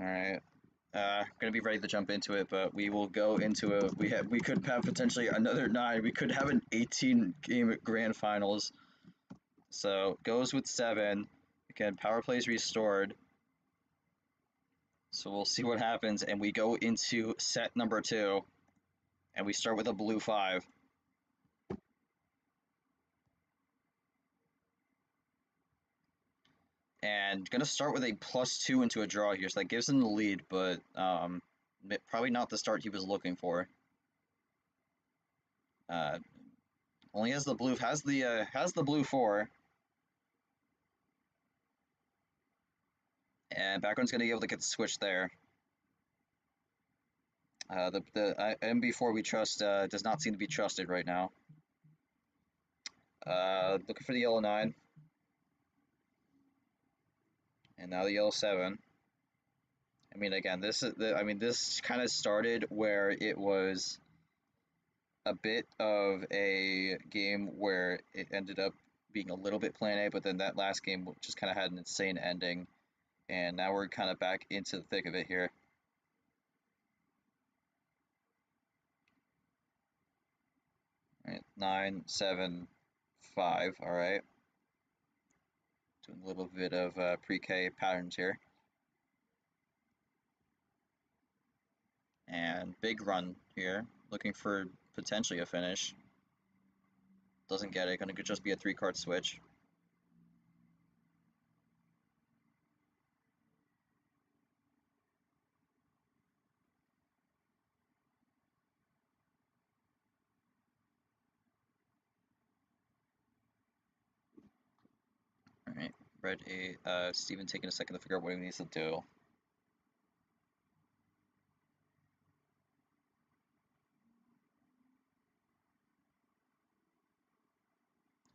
Speaker 2: All right. Gonna be ready to jump into it, but we will go into a. We could have potentially another 9. We could have an 18 game grand finals. So goes with 7. Again, power play is restored. So we'll see what happens, and we go into set number 2, and we start with a blue 5. And gonna start with a +2 into a draw here, so that gives him the lead, but probably not the start he was looking for. Only has the blue has the blue 4, and background's gonna be able to get the switch there. The MB4 we trust does not seem to be trusted right now. Looking for the yellow 9, and now the yellow 7. I mean, again, this kind of started where it was a bit of a game where it ended up being a little bit plan A, but then that last game just kind of had an insane ending, and now we're kind of back into the thick of it here. All right, 9, 7, 5. All right, doing a little bit of pre-K patterns here, and big run here, looking for potentially a finish. Doesn't get it. Gonna just be a 3-card switch. All right, red 8. Steven taking a second to figure out what he needs to do.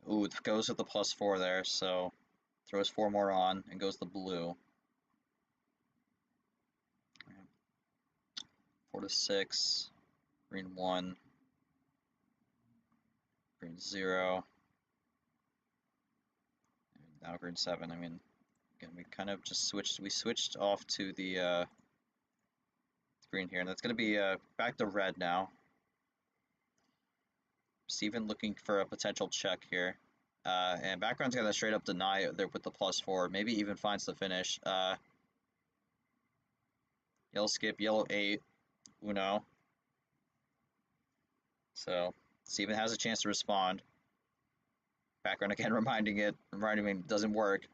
Speaker 2: Ooh, it goes with the +4 there, so throws 4 more on and goes the blue. 4 to 6, green 1, green 0, and now green 7. I mean, again, we kind of just switched off to the green here, and that's going to be back to red now. Steven looking for a potential check here. And background's going to straight up deny it there with the +4, maybe even finds the finish. Yellow skip, yellow 8, Uno. So Steven has a chance to respond. Background again reminding me it doesn't work.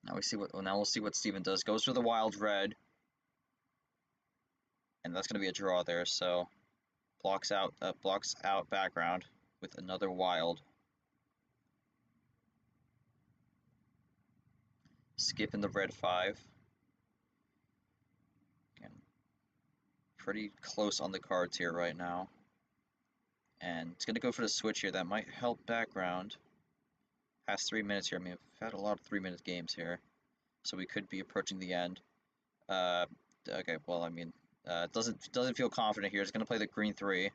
Speaker 2: Now we'll see what Steven does. Goes for the wild red. And that's gonna be a draw there, so blocks out background with another wild. Skipping the red 5. Again, pretty close on the cards here right now. And it's gonna go for the switch here. That might help background. Past 3 minutes here. I mean, we've had a lot of 3-minute games here, so we could be approaching the end. Okay, well, I mean, doesn't feel confident here. It's gonna play the green 3.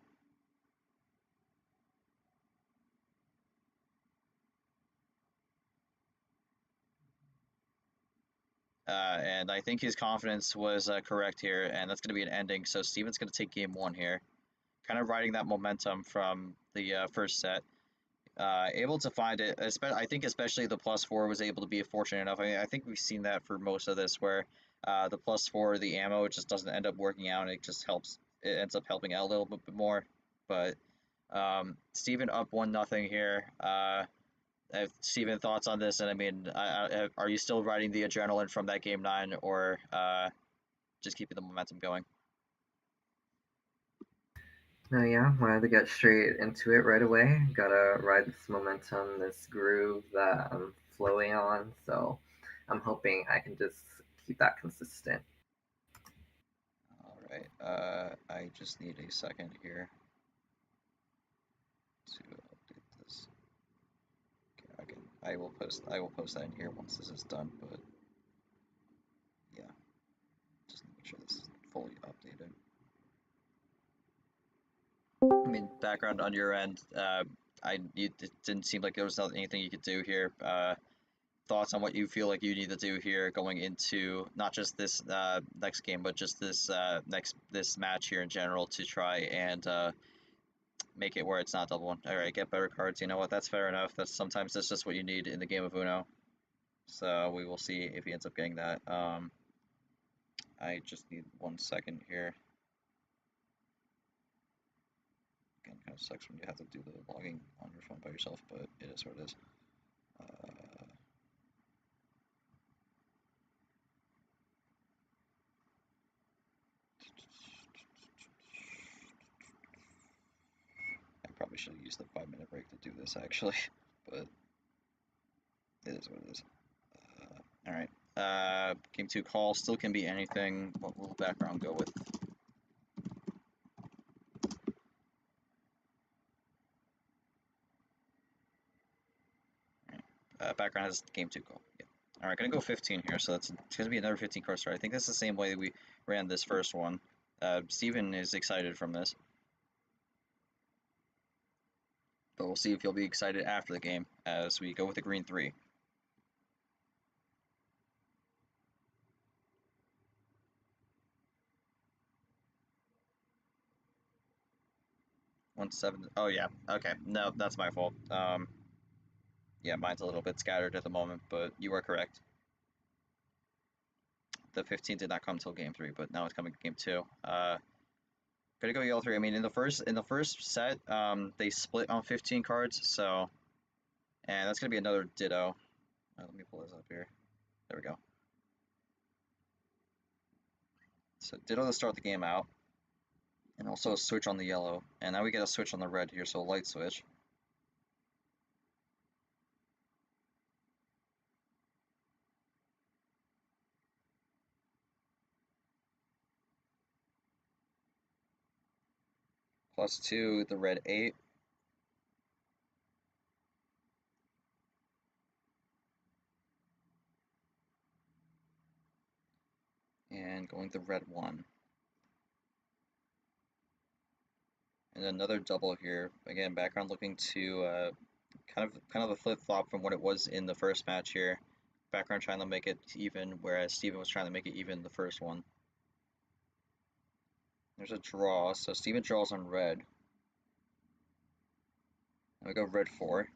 Speaker 2: And I think his confidence was correct here, and that's going to be an ending. So Steven's going to take game 1 here, kind of riding that momentum from the first set. Able to find it, I think especially the +4 was able to be fortunate enough. I think we've seen that for most of this, where the +4, the ammo, just doesn't end up working out, and it just helps. It ends up helping out a little bit more. But Steven up 1-0 here. Steven, thoughts on this? And I mean, are you still riding the adrenaline from that game 9, or just keeping the momentum going?
Speaker 3: No, yeah, wanted to get straight into it right away. Gotta ride this momentum, this groove that I'm flowing on. So I'm hoping I can just keep that consistent.
Speaker 2: All right. I just need a second here to update this. Okay, I will post that in here once this is done. But yeah, just make sure this is fully updated. I mean, background on your end. It didn't seem like there was anything you could do here. Thoughts on what you feel like you need to do here going into not just this next game, but just this match here in general to try and make it where it's not double one. All right, get better cards. You know what? That's fair enough. That's just what you need in the game of Uno. So we will see if he ends up getting that. I just need 1 second here. Again, kind of sucks when you have to do the logging on your phone by yourself, but it is what it is. I probably should have used the 5-minute break to do this actually, but it is what it is. All right. Game 2 call still can be anything. What will the background go with? Background has game 2 call. Yeah. All right, gonna go 15 here, so it's gonna be another 15 card start. I think that's the same way we ran this first one. Steven is excited from this, but we'll see if he'll be excited after the game as we go with the green 3. One seven. Oh yeah. Okay. No, that's my fault. Yeah, mine's a little bit scattered at the moment, but you are correct. The 15 did not come till game 3, but now it's coming game 2. Gonna go yellow 3. I mean, in the first set, they split on 15 cards, so, and that's gonna be another ditto. Let me pull this up here. There we go. So ditto to start the game out, and also a switch on the yellow, and now we get a switch on the red here, so a light switch. +2, the red 8. And going the red 1. And another double here. Again, background looking to kind of a flip-flop from what it was in the first match here. Background trying to make it even, whereas Steven was trying to make it even the first one. There's a draw, so Steven draws on red. And we go red 4.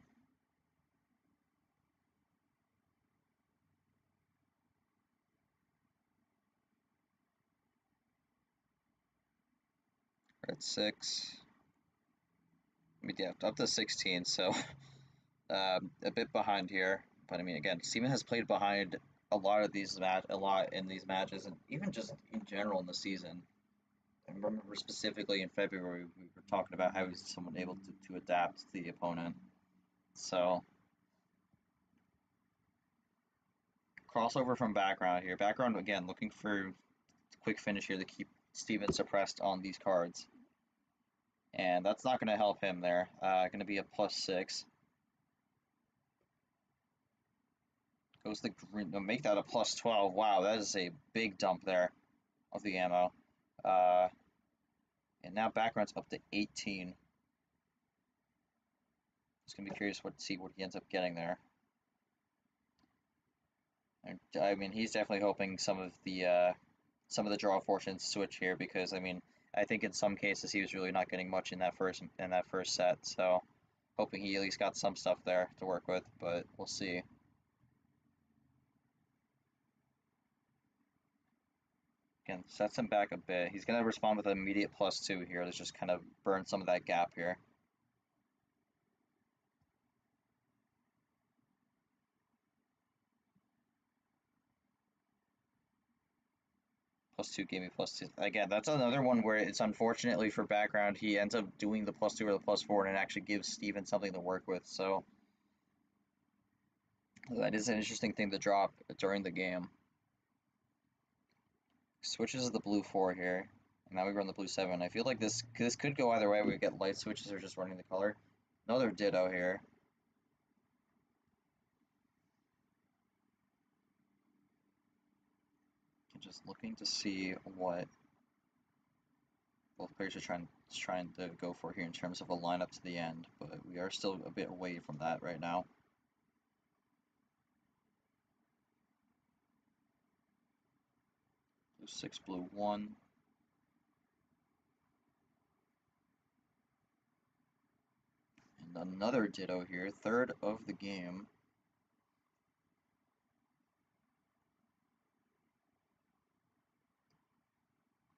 Speaker 2: Red 6. I mean, yeah, up to 16, so a bit behind here. But I mean, again, Steven has played behind a lot in these matches, and even just in general in the season. I remember specifically in February we were talking about how he's someone able to adapt to the opponent. So crossover from background here. Background again looking for quick finish here to keep Steven suppressed on these cards. And that's not going to help him there. Going to be a +6. Goes the green. No, make that a +12. Wow, that is a big dump there of the ammo. And now background's up to 18. Just gonna be curious to see what he ends up getting there. I mean, he's definitely hoping some of the draw fortunes switch here because I mean, I think in some cases he was really not getting much in that first set. So hoping he at least got some stuff there to work with, but we'll see. Again, sets him back a bit. He's gonna respond with an immediate +2 here to just kind of burn some of that gap here. +2 gave me +2. Again, that's another one where it's unfortunately for background, he ends up doing the +2 or the +4, and it actually gives Steven something to work with. So that is an interesting thing to drop during the game. Switches to the blue 4 here, and now we run the blue 7. I feel like this could go either way. We get light switches or just running the color. Another ditto here. Just looking to see what both players are trying to go for here in terms of a lineup to the end, but we are still a bit away from that right now. Blue 6, blue 1. And another ditto here, third of the game.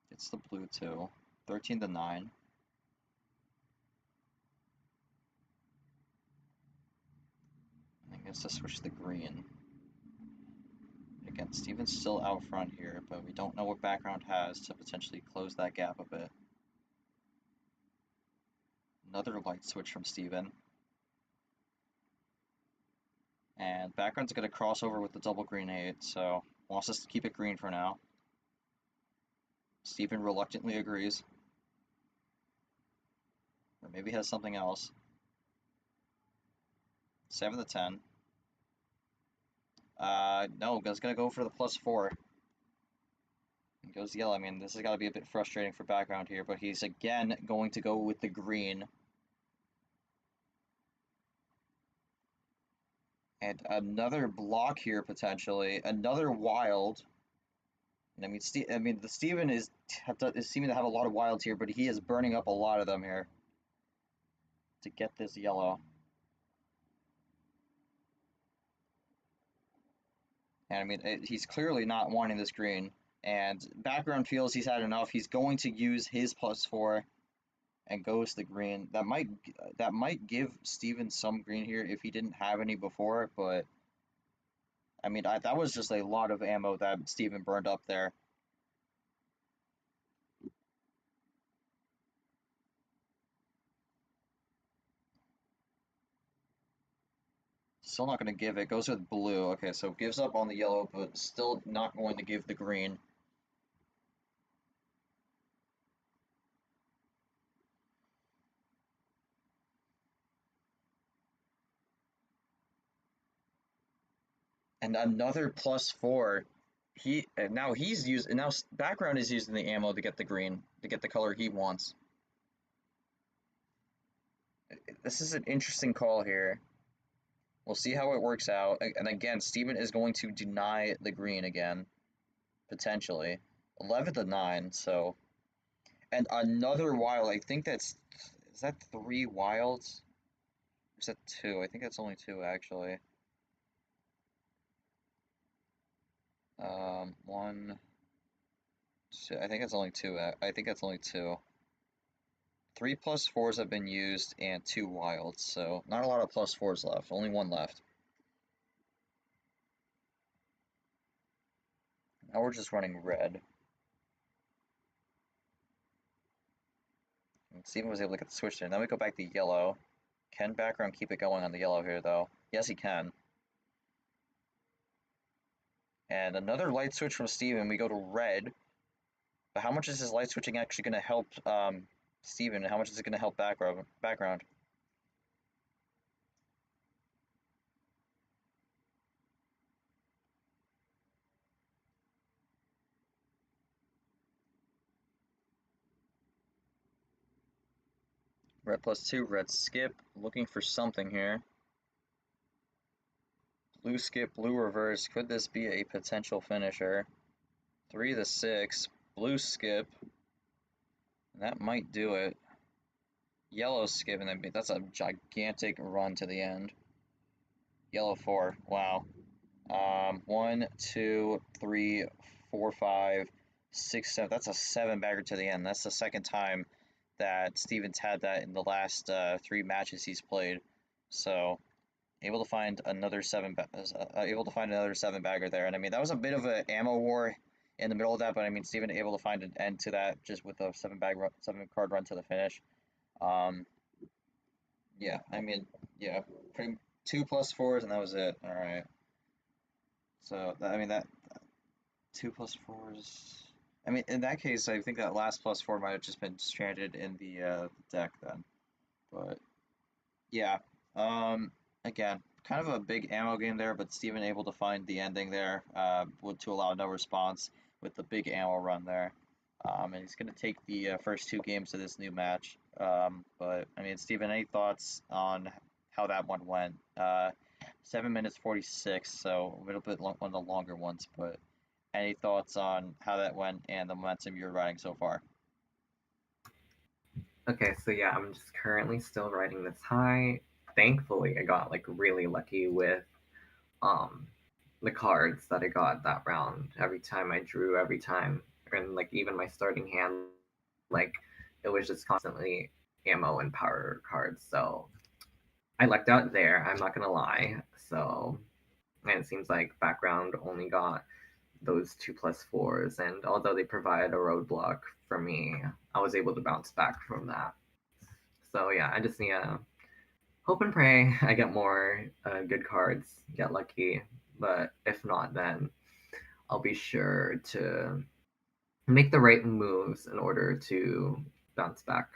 Speaker 2: It's the blue 2, 13 to 9. And then gets to switch the green. Again, Steven's still out front here, but we don't know what background has to potentially close that gap a bit. Another light switch from Steven. And background's going to cross over with the double green 8, so wants us to keep it green for now. Steven reluctantly agrees. Or maybe has something else. 7 to 10. No, it's going to go for the +4. It goes yellow. I mean, this has got to be a bit frustrating for background here, but he's again going to go with the green. And another block here potentially. Another wild. And I mean, the Steven is seeming to have a lot of wilds here, but he is burning up a lot of them here to get this yellow. And I mean, he's clearly not wanting this green. And background feels he's had enough. He's going to use his +4 and goes the green. That might give Steven some green here if he didn't have any before, but I mean, that was just a lot of ammo that Steven burned up there. Still not going to give it. Goes with blue. Okay, so gives up on the yellow, but still not going to give the green. And another +4. Now background is using the ammo to get the green, to get the color he wants. This is an interesting call here. We'll see how it works out. And again, Steven is going to deny the green again, potentially. 11 to 9, so. And another wild. I think is that 3 wilds? Or is that 2? I think that's only 2, actually. 1, 2. I think it's only 2. I think that's only 2. 3 +4s have been used and 2 wilds, so not a lot of +4s left. Only 1 left. Now we're just running red. And Steven was able to get the switch there. Now we go back to yellow. Can background keep it going on the yellow here, though? Yes, he can. And another light switch from Steven. We go to red. But how much is his light switching actually going to help Steven? And how much is it going to help background? Red +2, red skip. Looking for something here. Blue skip, blue reverse. Could this be a potential finisher? 3 to 6. Blue skip. That might do it. Yellow skip, and then that's a gigantic run to the end. Yellow 4. Wow. 1, 2, 3, 4, 5, 6, 7. That's a 7-bagger to the end. That's the second time that Steven's had that in the last 3 matches he's played. So able to find another 7-bagger there. And I mean, that was a bit of an ammo war in the middle of that, but I mean, Steven able to find an end to that just with a 7 card run to the finish. Um, yeah, I mean, yeah, pretty 2+4s, and that was it. All right. So I mean that 2+4s. I mean, in that case, I think that last +4 might have just been stranded in the deck then. But yeah, um, again, kind of a big ammo game there, but Steven able to find the ending there, to allow no response with the big ammo run there. And he's going to take the first 2 games of this new match. But I mean, Steven, any thoughts on how that one went? 7 minutes 46, so a little bit one of the longer ones, but any thoughts on how that went and the momentum you're riding so far?
Speaker 3: Okay, so yeah, I'm just currently still riding this high. Thankfully, I got like really lucky with um the cards that I got that round. Every time I drew, every time, and like even my starting hand, like it was just constantly ammo and power cards. So I lucked out there. I'm not gonna lie. So and it seems like background only got those 2+4s, and although they provide a roadblock for me, I was able to bounce back from that. So yeah, I just need to hope and pray I get more good cards, get lucky. But if not, then I'll be sure to make the right moves in order to bounce back.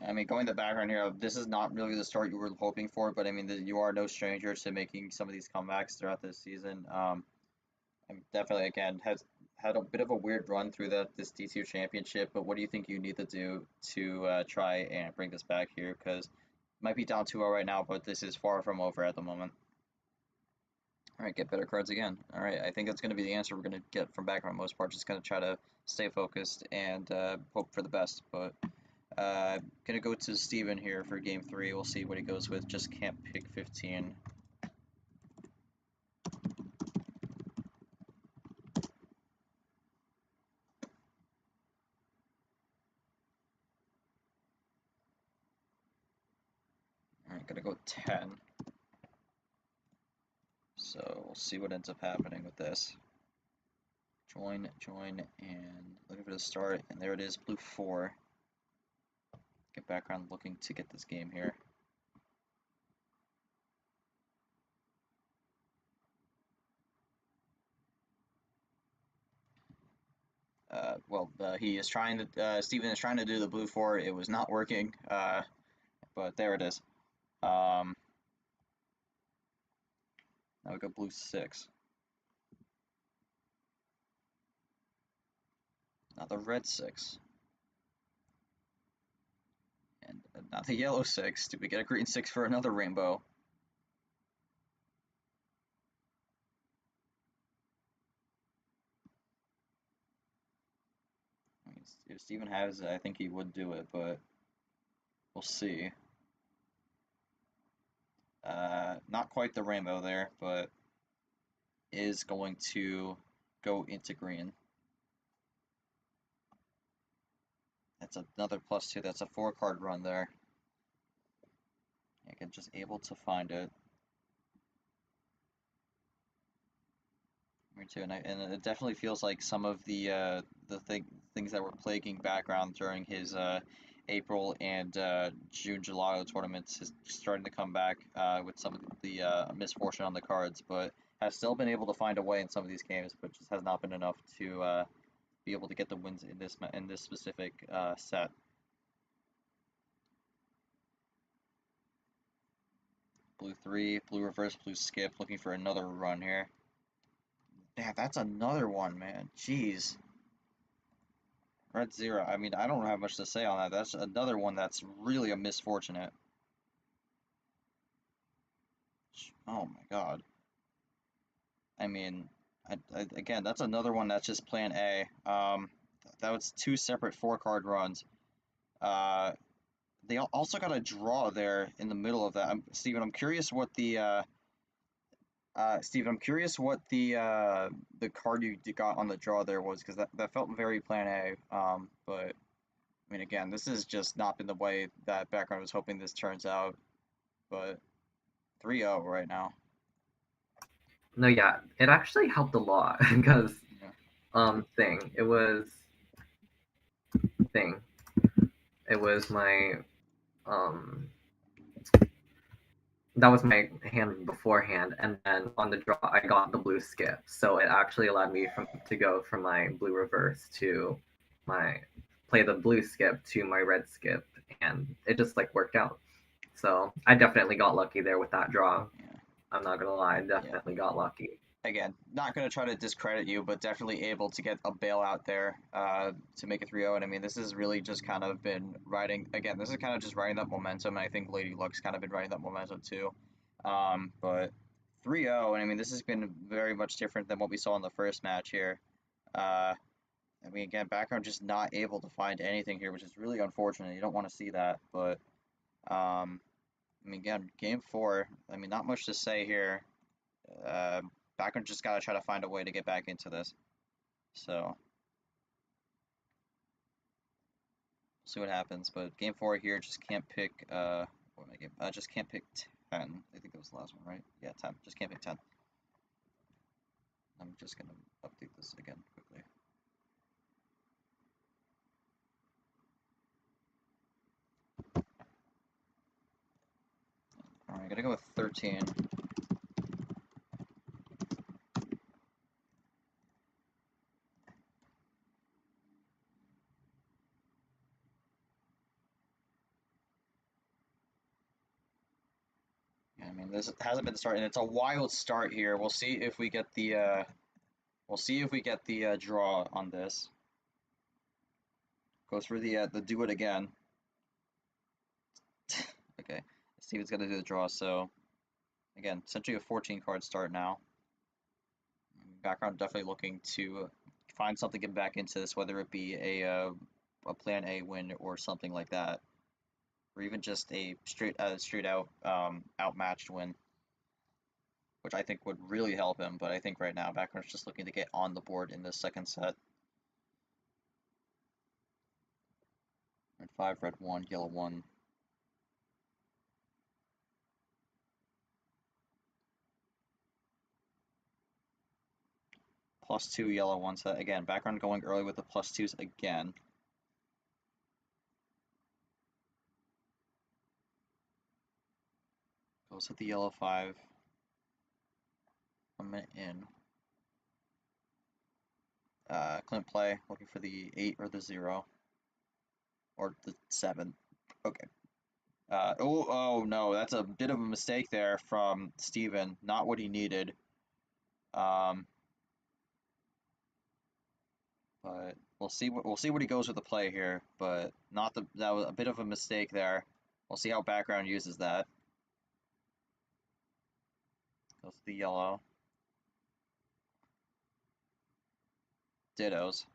Speaker 2: I mean, going the background here, this is not really the start you were hoping for, but I mean, you are no stranger to making some of these comebacks throughout this season. And definitely, again, has had a bit of a weird run through this D2 championship, but what do you think you need to do to try and bring this back here? Because might be down 2-0 right now, but this is far from over at the moment. All right, get better cards again. All right, I think that's going to be the answer we're going to get from background most part. Just going to try to stay focused and hope for the best. But gonna go to Steven here for game 3. We'll see what he goes with. Just can't pick 15. All right, gonna go 10. So we'll see what ends up happening with this. Join, and looking for the start, and there it is, blue 4. Get background looking to get this game here. He is trying to, Steven is trying to do the blue 4. It was not working, but there it is. Now we go blue 6. Now the red 6. And now the yellow 6. Did we get a green 6 for another rainbow? I mean, if Steven has it, I think he would do it, but we'll see. Not quite the rainbow there, but is going to go into green. That's another +2. That's a 4-card run there. Again, just able to find it. Me too, and it definitely feels like some of the things that were plaguing background during his April and June July tournaments is starting to come back with some of the misfortune on the cards, but has still been able to find a way in some of these games, but just has not been enough to be able to get the wins in this specific set. Blue 3, blue reverse, blue skip, looking for another run here. Yeah, that's another one, man. Jeez. Red 0. I mean, I don't have much to say on that. That's another one that's really a misfortunate. Oh my god. I mean, again, that's another one that's just plan A. That was 2 separate 4-card runs. They also got a draw there in the middle of that. Steven, I'm curious what the Steven, I'm curious what the card you got on the draw there was, because that felt very plan A. But I mean, again, this has just not been the way that background was hoping this turns out. But 3-0 right now.
Speaker 3: No, yeah, it actually helped a lot because
Speaker 2: Yeah.
Speaker 3: thing. Thing. It was my um that was my hand beforehand, and then on the draw I got the blue skip, so it actually allowed me to go from my blue reverse to my play the blue skip to my red skip, and it just like worked out. So I definitely got lucky there with that draw.
Speaker 2: Yeah.
Speaker 3: I'm not gonna lie, I definitely got lucky.
Speaker 2: Again, not going to try to discredit you, but definitely able to get a bailout there to make it 3-0. And I mean, this has really just kind of been riding, again, this is kind of just riding that momentum. And I think Lady Luck's kind of been riding that momentum too. But 3-0, and I mean, this has been very much different than what we saw in the first match here. I mean, again, background just not able to find anything here, which is really unfortunate. You don't want to see that. But, I mean, again, game 4, I mean, not much to say here. Background just gotta try to find a way to get back into this. So see what happens. But game 4 here just can't pick what am I game? Just can't pick 10. I think that was the last one, right? Yeah, 10. Just can't pick 10. I'm just gonna update this again quickly. Alright, gotta go with 13. I mean, this hasn't been starting. It's a wild start here. We'll see if we get the draw on this. Goes for the do it again. Okay, Steven's gonna do the draw. So again, essentially a 14 card start now. Background definitely looking to find something, get back into this, whether it be a plan A win or something like that, or even just a straight out outmatched win, which I think would really help him. But I think right now Background's just looking to get on the board in this second set. Red 5, red 1, yellow 1. +2 yellow 1 set again. Background going early with the +2s again. Goes with the yellow 5. A minute in. Clint play, looking for the 8 or the 0. Or the 7. Okay. Oh no, that's a bit of a mistake there from Steven. Not what he needed. But we'll see what he goes with the play here. But that was a bit of a mistake there. We'll see how background uses that. Goes to the yellow. Dittos.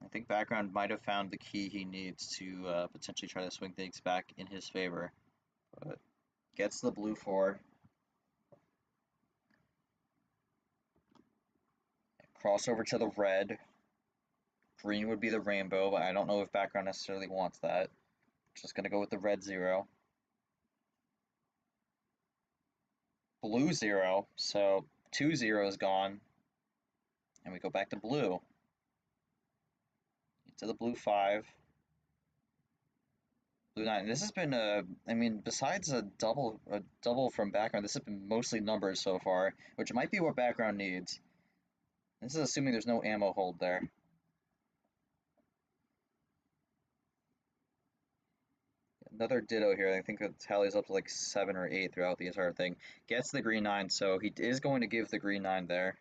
Speaker 2: I think background might have found the key he needs to potentially try to swing things back in his favor. But gets the blue 4. Crossover to the red. Green would be the rainbow, but I don't know if background necessarily wants that. Just gonna go with the red 0. Blue 0, so 2 zeros gone. And we go back to blue. To the blue 5. Blue 9. This has been I mean, besides a double from background, this has been mostly numbers so far, which might be what background needs. This is assuming there's no ammo hold there. Another ditto here. I think it tallies up to like 7 or 8 throughout the entire thing. Gets the green 9, so he is going to give the green 9 there.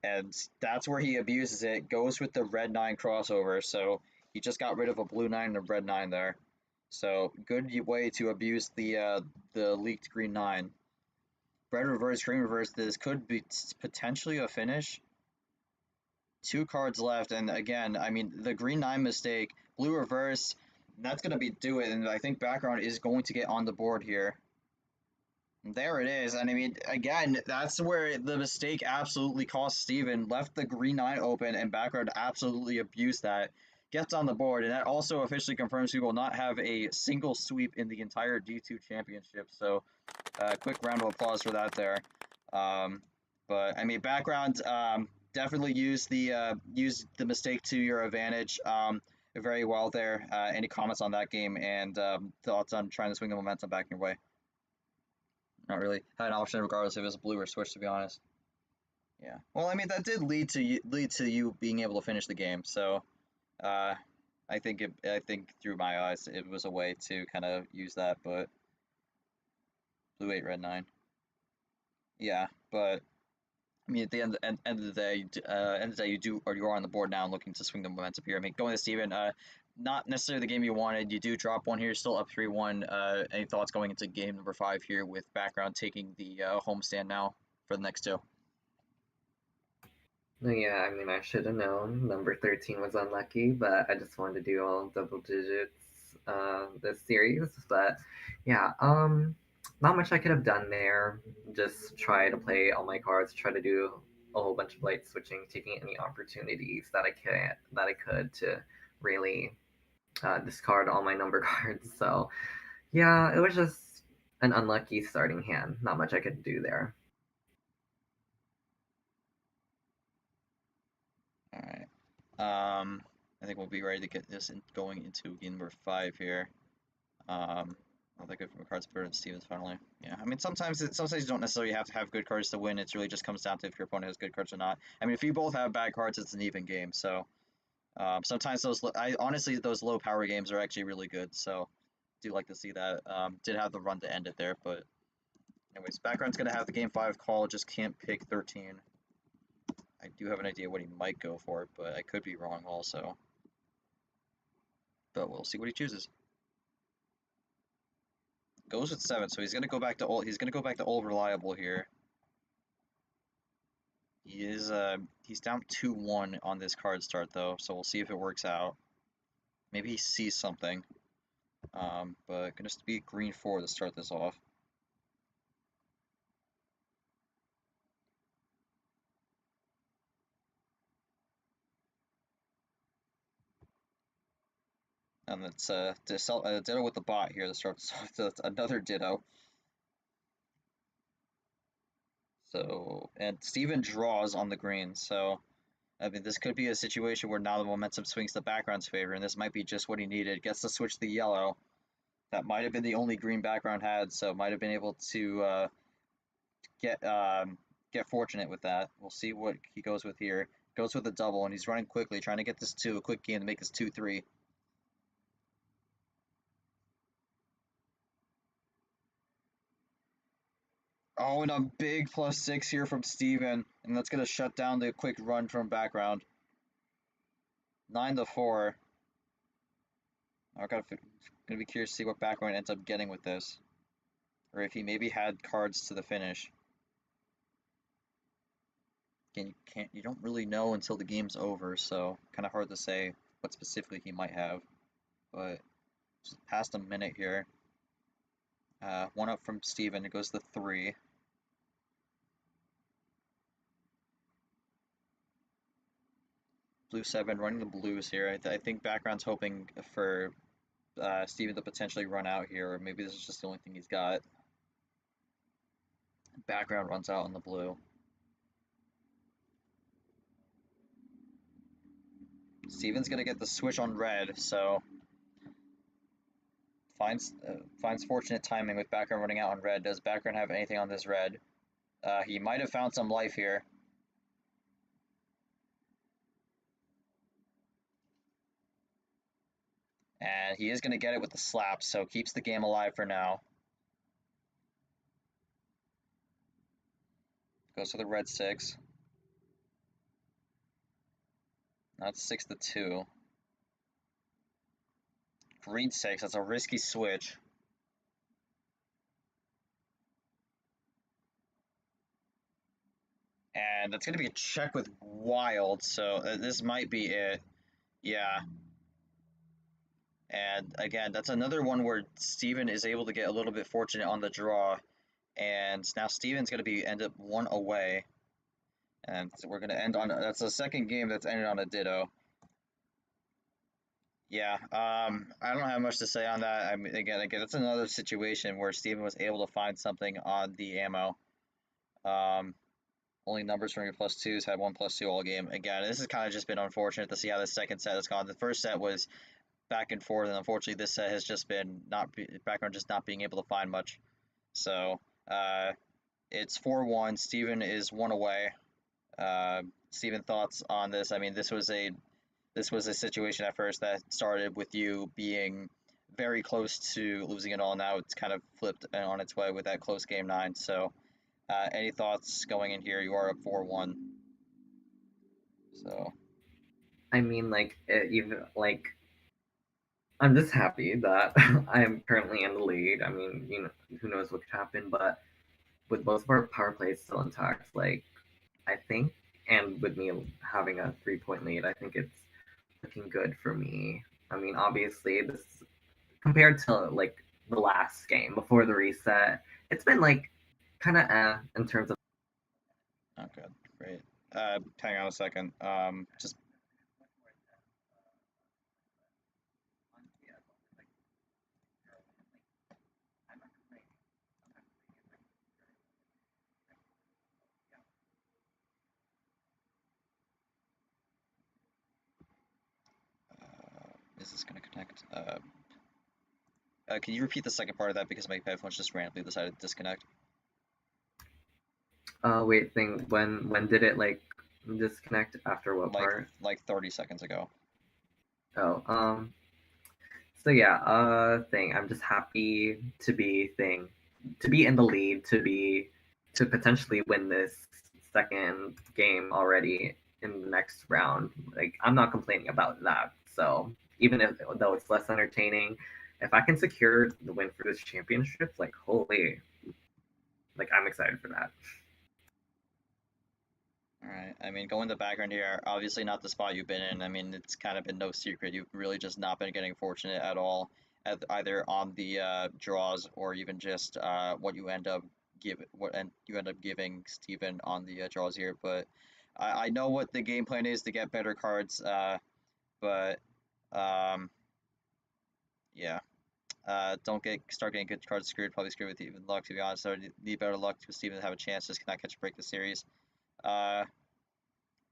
Speaker 2: And that's where he abuses it. Goes with the red 9 crossover, so he just got rid of a blue 9 and a red 9 there. So good way to abuse the leaked green 9. Red reverse, green reverse. This could be potentially a finish. 2 cards left, and again, I mean, the green 9 mistake, blue reverse, that's going to do it, and I think background is going to get on the board here. There it is, and I mean, again, that's where the mistake absolutely cost Steven. Left the green 9 open, and background absolutely abused that. Gets on the board, and that also officially confirms he will not have a single sweep in the entire D2 championship, so quick round of applause for that there. But, I mean, background definitely use the mistake to your advantage very well there. Any comments on that game and thoughts on trying to swing the momentum back your way? Not really. Had an option regardless if it was a blue or switch, to be honest. Yeah. Well, I mean that did lead to you being able to finish the game. So uh, I think through my eyes it was a way to kind of use that. But blue 8, red 9. Yeah, but I mean, at the end of the day, you do or you are on the board now and looking to swing the momentum here. I mean, going to Steven, not necessarily the game you wanted. You do drop one here, still up 3-1. Any thoughts going into game number 5 here with background taking the homestand now for the next two?
Speaker 3: Yeah, I mean, I should have known. Number 13 was unlucky, but I just wanted to do all double digits this series. But yeah, not much I could have done there. Just try to play all my cards, try to do a whole bunch of light switching, taking any opportunities that I could to really discard all my number cards. So yeah, it was just an unlucky starting hand. Not much I could do there.
Speaker 2: All right. I think we'll be ready to get this going into game number 5 here. Not that good from a cards player and Stevens finally. Yeah, I mean sometimes you don't necessarily have to have good cards to win. It really just comes down to if your opponent has good cards or not. I mean, if you both have bad cards, it's an even game. So sometimes I honestly those low power games are actually really good. So do like to see that. Did have the run to end it there, but anyways, background's gonna have the game 5 call. Just can't pick 13. I do have an idea what he might go for, but I could be wrong also. But we'll see what he chooses. Goes with 7, so he's gonna go back to old. He's gonna go back to old reliable here. He's down 2-1 on this card start though, so we'll see if it works out. Maybe he sees something. But gonna be green 4 to start this off. And it's a ditto with the bot here to start this off. That's another ditto. So and Steven draws on the green, so I mean this could be a situation where now the momentum swings the background's favor, and this might be just what he needed. Gets to switch the yellow. That might have been the only green background had, so might have been able to get get fortunate with that. We'll see what he goes with here. Goes with a double, and he's running quickly, trying to get this to a quick game to make this 2-3. Oh, and a big +6 here from Steven, and that's going to shut down the quick run from background. 9-4. I'm going to be curious to see what background ends up getting with this. Or if he maybe had cards to the finish. Again, you don't really know until the game's over, so kind of hard to say what specifically he might have. But just past a minute here. One up from Steven, it goes to 3. Blue 7 running the blues here. I think background's hoping for Steven to potentially run out here, or maybe this is just the only thing he's got. Background runs out on the blue. Steven's gonna get the switch on red, so finds fortunate timing with background running out on red. Does background have anything on this red? He might have found some life here. And he is going to get it with the slap, so keeps the game alive for now. Goes to the red 6. That's 6-2. Green 6, that's a risky switch. And that's going to be a check with wild, so this might be it. Yeah. And again, that's another one where Steven is able to get a little bit fortunate on the draw. And now Steven's going to be end up 1 away. And so we're going to end on, that's the second game that's ended on a ditto. Yeah, I don't have much to say on that. I mean, again, that's another situation where Steven was able to find something on the ammo. only numbers from your +2s had 1+2 all game. Again, this has kind of just been unfortunate to see how the second set has gone. The first set was back and forth, and unfortunately, this set has just been background just not being able to find much. So it's 4-1. Steven is one away. Steven, thoughts on this? I mean, this was a situation at first that started with you being very close to losing it all. Now it's kind of flipped on its way with that close game 9. So, any thoughts going in here? You are up 4-1. So,
Speaker 3: I mean, like, even like, I'm just happy that I am currently in the lead. I mean, you know, who knows what could happen, but with both of our power plays still intact, like, I think, and with me having a 3-point lead, I think it's looking good for me. I mean, obviously, this compared to like the last game before the reset, it's been like kind of in terms of.
Speaker 2: okay, great. Hang on a second. Just is this gonna connect? Can you repeat the second part of that because my headphones just randomly decided to disconnect?
Speaker 3: Wait, thing when did it like disconnect after what part?
Speaker 2: Like 30 seconds ago.
Speaker 3: Oh, so yeah, thing. I'm just happy to be in the lead, to potentially win this second game already in the next round. Like I'm not complaining about that. So even if though it's less entertaining, if I can secure the win for this championship, like holy, like I'm excited for that.
Speaker 2: All right. I mean, going the background here, obviously not the spot you've been in. I mean, it's kind of been no secret. You've really just not been getting fortunate at all, either on the draws or even just what you end up giving Steven on the draws here. But I know what the game plan is to get better cards. But um, yeah. Don't start getting good cards screwed. Probably screwed with even luck, to be honest. So need better luck to Steven to have a chance. Just cannot catch a break this series. Uh,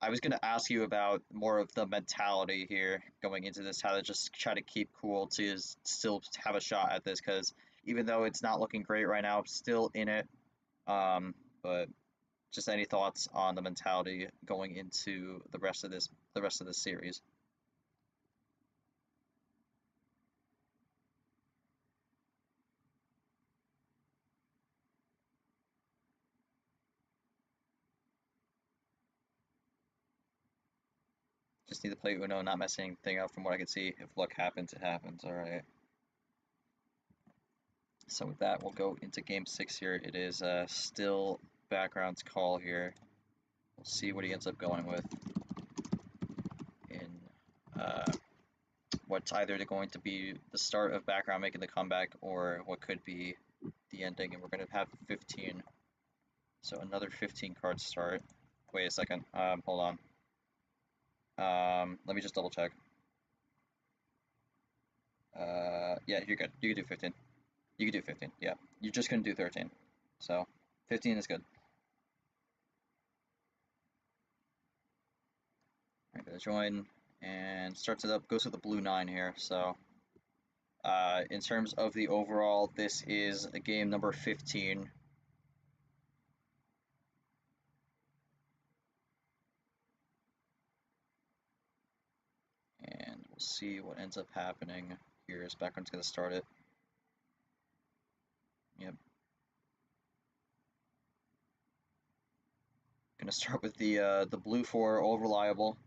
Speaker 2: I was going to ask you about more of the mentality here going into this, how to just try to keep cool to still have a shot at this, because even though it's not looking great right now, I'm still in it. But just any thoughts on the mentality going into the rest of this series? Just need to play Uno, not mess anything up from what I can see. If luck happens, it happens. All right. So with that, we'll go into game 6 here. It is still Background's call here. We'll see what he ends up going with in uh, what's either going to be the start of Background making the comeback or what could be the ending. And we're going to have 15. So another 15 card start. Wait a second. Hold on. Let me just double check. Yeah, you're good. You can do 15. You can do 15. Yeah, you just couldn't do 13. So 15 is good. I'm gonna join and starts it up. Goes with the blue 9 here. So in terms of the overall, this is a game number 15. And we'll see what ends up happening here as Background's going to start it. Yep. Going to start with the blue 4, all reliable.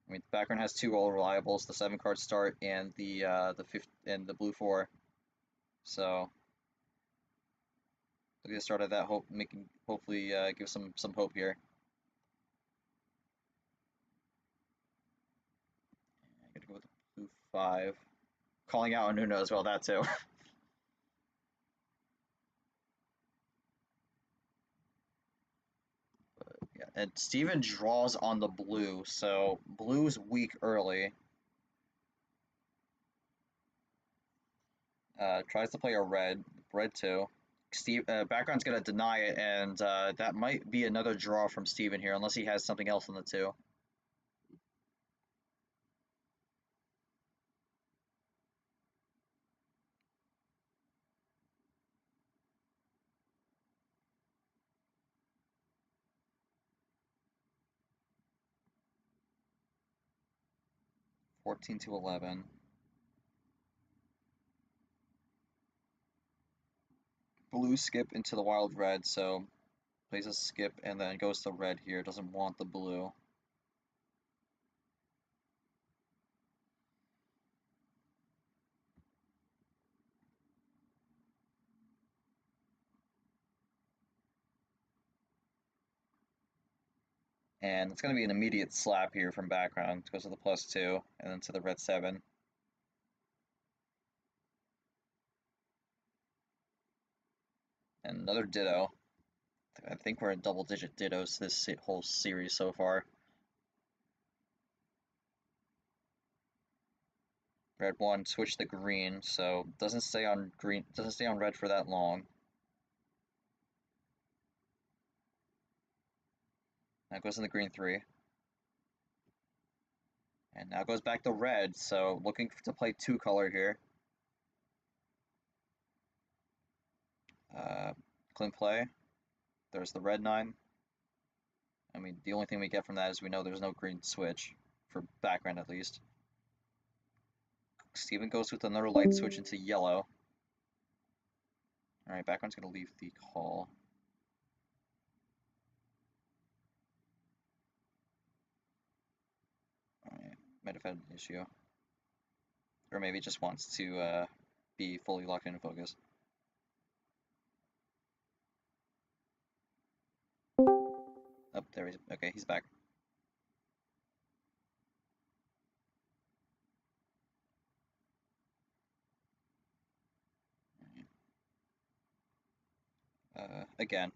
Speaker 2: I mean, Background has 2 all reliables, the 7 card start and the fifth and the blue 4. So look at the start of that, hopefully give some hope here. I'm gonna go with the blue 5. Calling out on Uno as well, that too. Yeah, and Steven draws on the blue, so blue's weak early. Tries to play a red 2. Background's gonna deny it, and that might be another draw from Steven here, unless he has something else on the 2. $14 to $11. Blue skip into the wild red, so plays a skip and then goes to red here. Doesn't want the blue. And it's going to be an immediate slap here from background. It goes to the +2 and then to the red 7. And another ditto. I think we're in double-digit dittos this whole series so far. Red 1 switch to green, so doesn't stay on red for that long. Now goes in the green 3. And now goes back to red, so looking to play 2 color here. Clean play. There's the red 9. I mean, the only thing we get from that is we know there's no green switch, for background at least. Steven goes with another light switch into yellow. Alright, background's going to leave the call. Alright, might have had an issue. Or maybe just wants to be fully locked in and focus. Oh, there he's, okay, he's back. Again,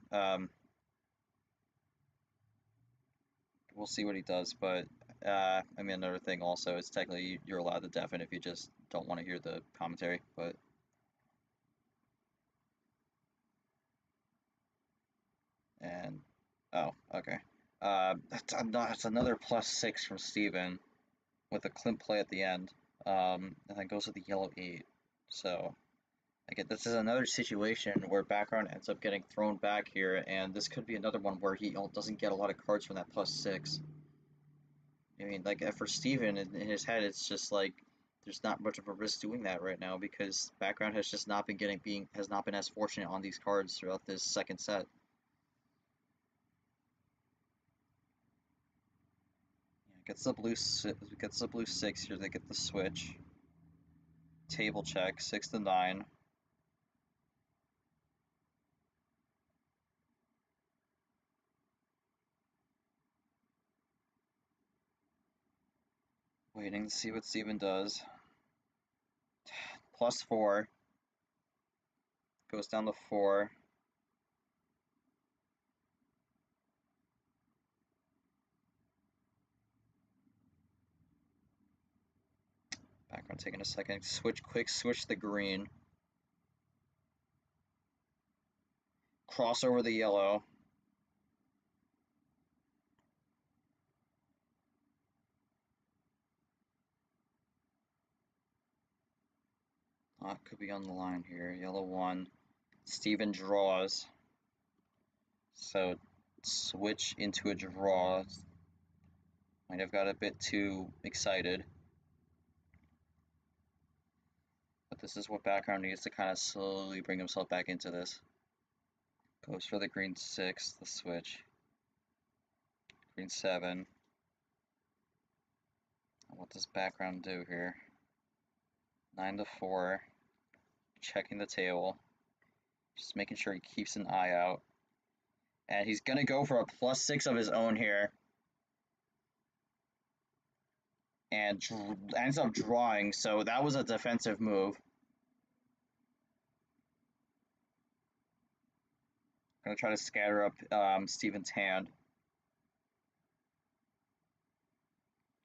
Speaker 2: we'll see what he does, but I mean, another thing also is technically you're allowed to deafen if you just don't want to hear the commentary, but and oh, okay. That's another +6 from Steven with a Clint play at the end, and then goes to the yellow 8. So again, this is another situation where background ends up getting thrown back here, and this could be another one where he doesn't get a lot of cards from that +6. I mean, like for Steven in his head, it's just like there's not much of a risk doing that right now because background has just not been has not been as fortunate on these cards throughout this second set. Yeah, gets the blue 6 here. They get the switch. Table check 6 to 9. Waiting to see what Steven does. +4. Goes down to 4. Background taking a second. Quick switch the green. Cross over the yellow. Could be on the line here. Yellow 1. Steven draws. So switch into a draw. Might have got a bit too excited. But this is what background needs to kind of slowly bring himself back into this. Goes for the green 6, the switch. Green 7. What does background do here? 9 to 4. Checking the table. Just making sure he keeps an eye out. And he's going to go for a +6 of his own here. And ends up drawing, so that was a defensive move. Gonna try to scatter up Steven's hand.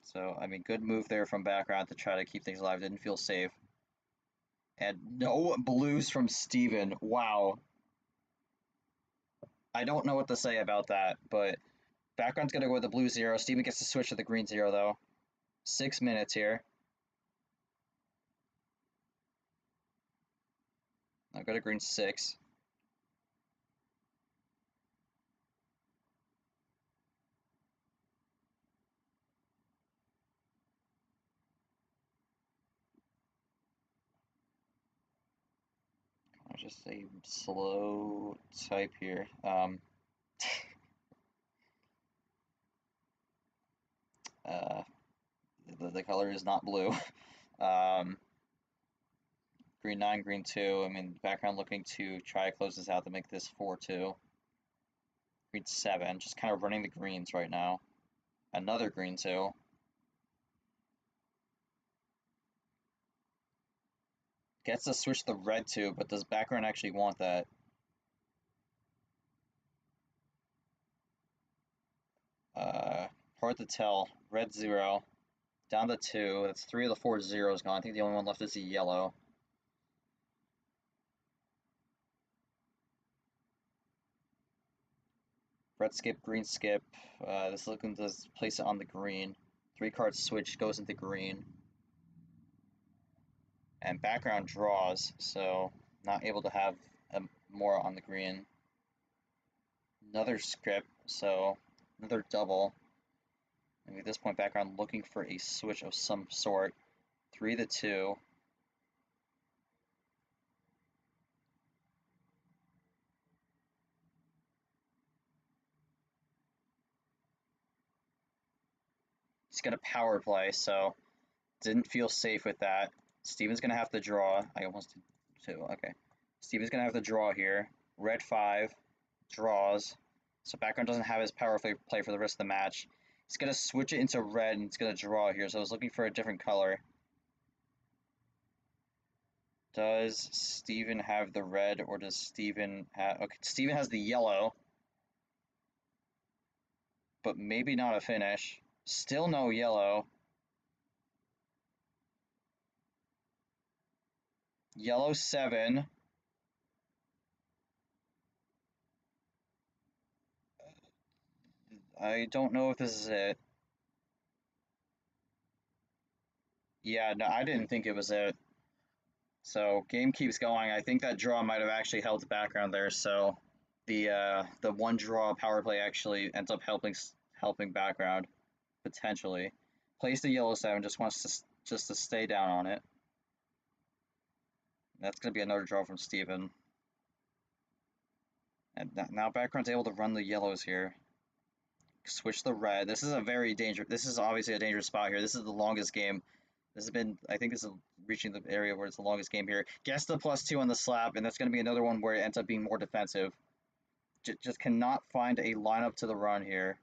Speaker 2: So, I mean, good move there from background to try to keep things alive. Didn't feel safe. And no blues from Steven. Wow. I don't know what to say about that, but background's gonna go with the blue 0. Steven gets to switch to the green 0 though. 6 minutes here. I'll go to green 6. I'll just say slow type here. Uh, the color is not blue. Um, green 9, green 2. I mean, background looking to try to close this out to make this 4-2. Green 7, just kind of running the greens right now. Another green 2. Gets to switch the red 2, but does background actually want that? Hard to tell. Red 0. Down to 2. That's 3 of the 4 zeros gone. I think the only one left is the yellow. Red skip, green skip. This looking to place it on the green. 3 card switch goes into green. And background draws, so not able to have more on the green. Another skip, so another double. And at this point, background looking for a switch of some sort. 3 to 2. He's got a power play, so didn't feel safe with that. Steven's gonna have to draw. I almost did 2. Okay. Steven's gonna have to draw here. Red 5 draws. So background doesn't have his power play for the rest of the match. He's gonna switch it into red and it's gonna draw here. So I was looking for a different color. Does Steven have the red or does Steven have... Okay, Steven has the yellow. But maybe not a finish. Still no yellow. Yellow 7. I don't know if this is it. Yeah, no, I didn't think it was it. So game keeps going. I think that draw might have actually helped background there. So the one draw power play actually ends up helping background potentially. Plays the yellow 7. Just wants to stay down on it. That's gonna be another draw from Steven. And now background's able to run the yellows here. Switch the red. This is a very dangerous. This is obviously a dangerous spot here. This is the longest game. This has been. I think this is reaching the area where it's the longest game here. Gets the +2 on the slap, and that's going to be another one where it ends up being more defensive. Just cannot find a lineup to the run here.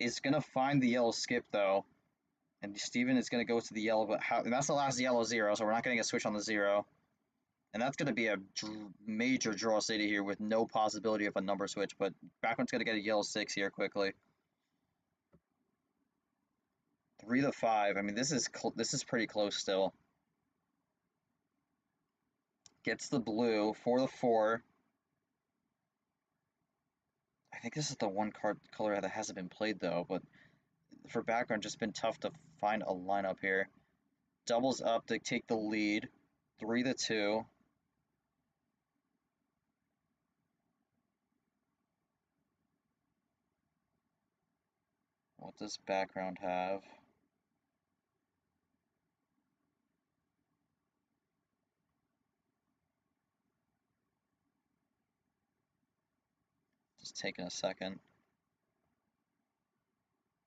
Speaker 2: Is going to find the yellow skip though, and Steven is going to go to the yellow. But how? And that's the last yellow 0, so we're not going to get a switch on the 0. And that's going to be a major draw city here with no possibility of a number switch. But background's going to get a yellow 6 here quickly. 3 to 5. I mean, this is pretty close still. Gets the blue. 4 to 4. I think this is the one color that hasn't been played though. But for background, just been tough to find a lineup here. Doubles up to take the lead. 3 to 2. What does background have? Just taking a second.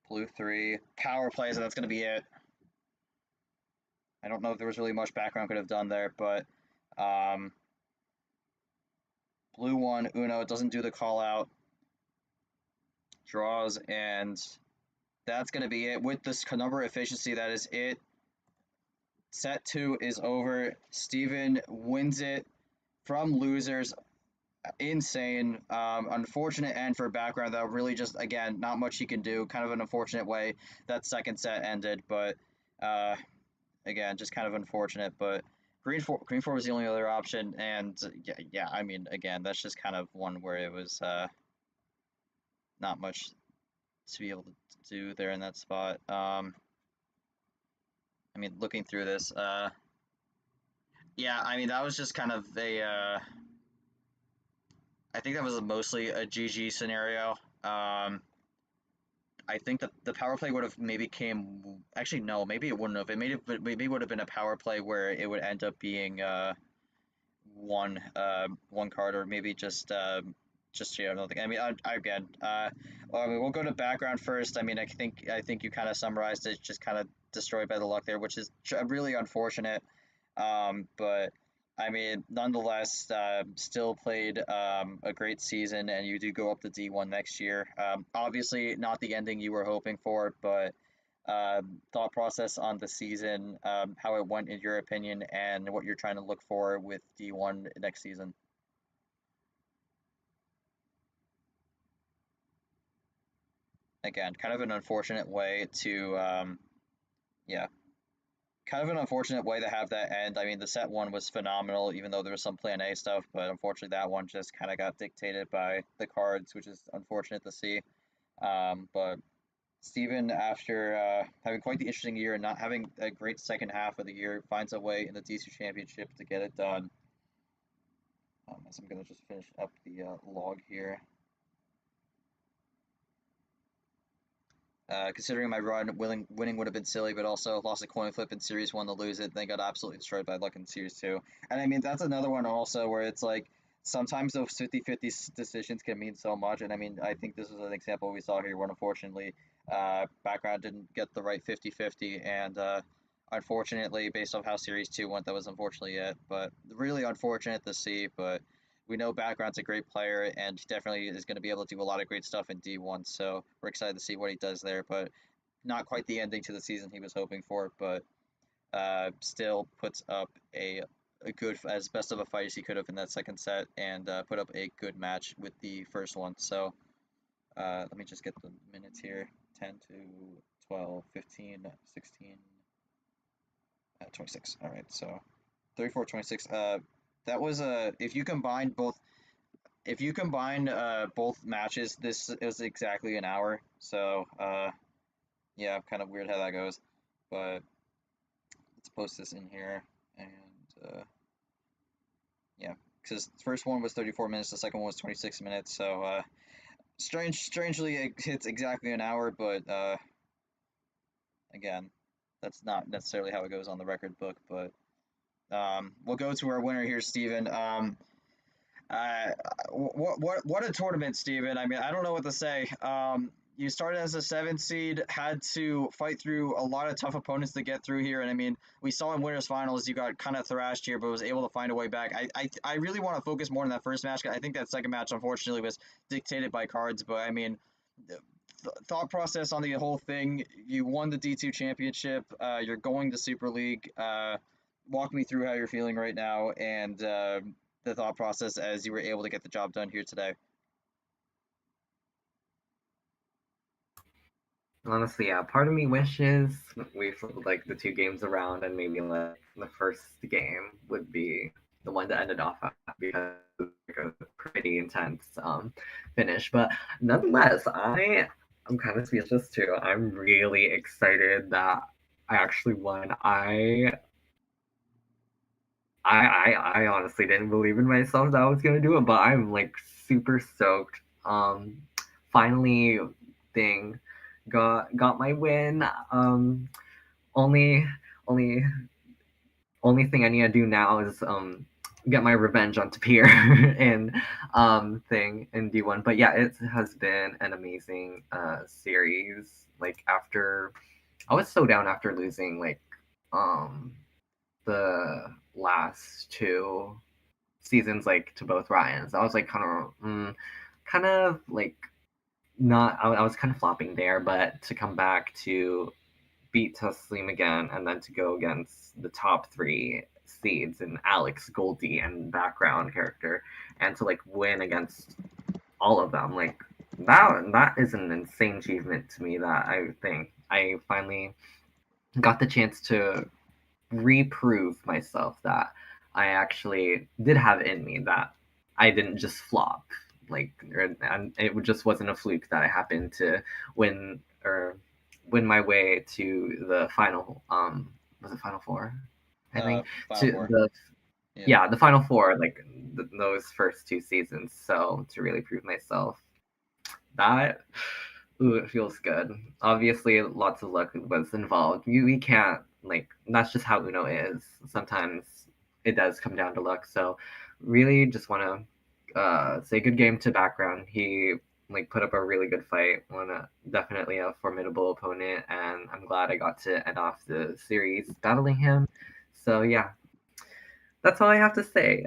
Speaker 2: Blue 3. Power plays, and that's going to be it. I don't know if there was really much background could have done there, but blue 1, Uno, doesn't do the call out. Draws, and that's going to be it. With this number efficiency, that is it. Set 2 is over. Steven wins it from losers. Insane. Unfortunate end for background, though. Really just, again, not much he can do. Kind of an unfortunate way that second set ended, but again, just kind of unfortunate. But Green four was the only other option, and yeah. I mean, again, that's just kind of one where it was not much to be able to do there in that spot. I mean, looking through this, yeah, I mean, that was just kind of I think that was mostly a GG scenario. I think that the power play would have maybe actually no, maybe it wouldn't have. Maybe would have been a power play where it would end up being one card, or maybe just yeah, I don't think. I mean, again, well, I mean, we'll go to background first. I mean, I think you kind of summarized it, just kind of destroyed by the luck there, which is really unfortunate. But I mean, nonetheless, still played a great season, and you do go up to D1 next year. Obviously, not the ending you were hoping for, but thought process on the season, how it went in your opinion, and what you're trying to look for with D1 next season. Again, kind of an unfortunate way to, yeah, kind of an unfortunate way to have that end. I mean, the set one was phenomenal, even though there was some plan A stuff, but unfortunately that one just kind of got dictated by the cards, which is unfortunate to see. But Steven, after having quite the interesting year and not having a great second half of the year, finds a way in the D2 Championship to get it done. As I'm going to just finish up the log here. Considering my run, winning would have been silly, but also lost a coin flip in Series 1 to lose it, then got absolutely destroyed by luck in Series 2. And I mean, that's another one also where it's like, sometimes those 50-50 decisions can mean so much. And I mean, I think this is an example we saw here where unfortunately, background didn't get the right 50-50. And unfortunately, based off how Series 2 went, that was unfortunately it. But really unfortunate to see, but we know background's a great player and definitely is going to be able to do a lot of great stuff in D1. So we're excited to see what he does there, but not quite the ending to the season he was hoping for, but still puts up a good, as best of a fight as he could have in that second set, and put up a good match with the first one. So let me just get the minutes here. 10 to 12, 15, 16, 26. All right, so 34, 26. That was if you combine both matches, this is exactly an hour. So yeah, kind of weird how that goes, but let's post this in here. And yeah, because the first one was 34 minutes, the second one was 26 minutes. So strangely it hits exactly an hour, but again, that's not necessarily how it goes on the record book. But we'll go to our winner here, Steven. What a tournament, Steven. I mean, I don't know what to say. You started as a 7 seed, had to fight through a lot of tough opponents to get through here, and I mean, we saw in winners finals you got kind of thrashed here, but was able to find a way back. I really want to focus more on that first match. I think that second match unfortunately was dictated by cards, but I mean, thought process on the whole thing. You won the D2 championship. You're going to Super League. Walk me through how you're feeling right now, and the thought process as you were able to get the job done here today.
Speaker 3: Honestly, yeah, part of me wishes we flipped like the 2 games around and maybe like the first game would be the one that ended off at, because it was like a pretty intense finish. But nonetheless, I'm kind of speechless too. I'm really excited that I actually won. I honestly didn't believe in myself that I was gonna do it, but I'm like super stoked. Finally, thing got my win. Only only only thing I need to do now is get my revenge on Tapir and thing in D1. But yeah, it has been an amazing series. Like after I was so down after losing like the last 2 seasons like to both Ryans. I was like kind of like not. I was kind of flopping there, but to come back to beat Taslim again and then to go against the top 3 seeds in Alex, Goldie, and background character, and to like win against all of them, like that is an insane achievement to me. That I think I finally got the chance to reprove myself that I actually did have it in me, that I didn't just flop. And it just wasn't a fluke that I happened to win or win my way to the final. Was it Final Four? I think
Speaker 2: Final
Speaker 3: to
Speaker 2: four.
Speaker 3: the
Speaker 2: Yeah.
Speaker 3: yeah, the Final Four, like those first two seasons. So to really prove myself, that ooh, it feels good. Obviously, lots of luck was involved. We can't, like, that's just how Uno is. Sometimes it does come down to luck. So really, just want to say good game to Background. He like put up a really good fight. Definitely a formidable opponent, and I'm glad I got to end off the series battling him. So yeah, that's all I have to say.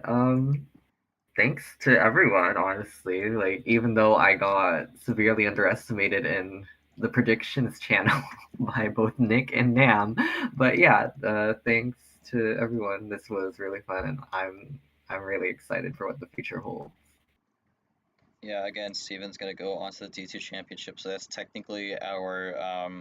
Speaker 3: Thanks to everyone, honestly. Like, even though I got severely underestimated in the predictions channel by both Nick and Nam, but yeah, thanks to everyone. This was really fun, and I'm really excited for what the future holds.
Speaker 2: Yeah, again, Steven's gonna go on to the D2 championship, so that's technically our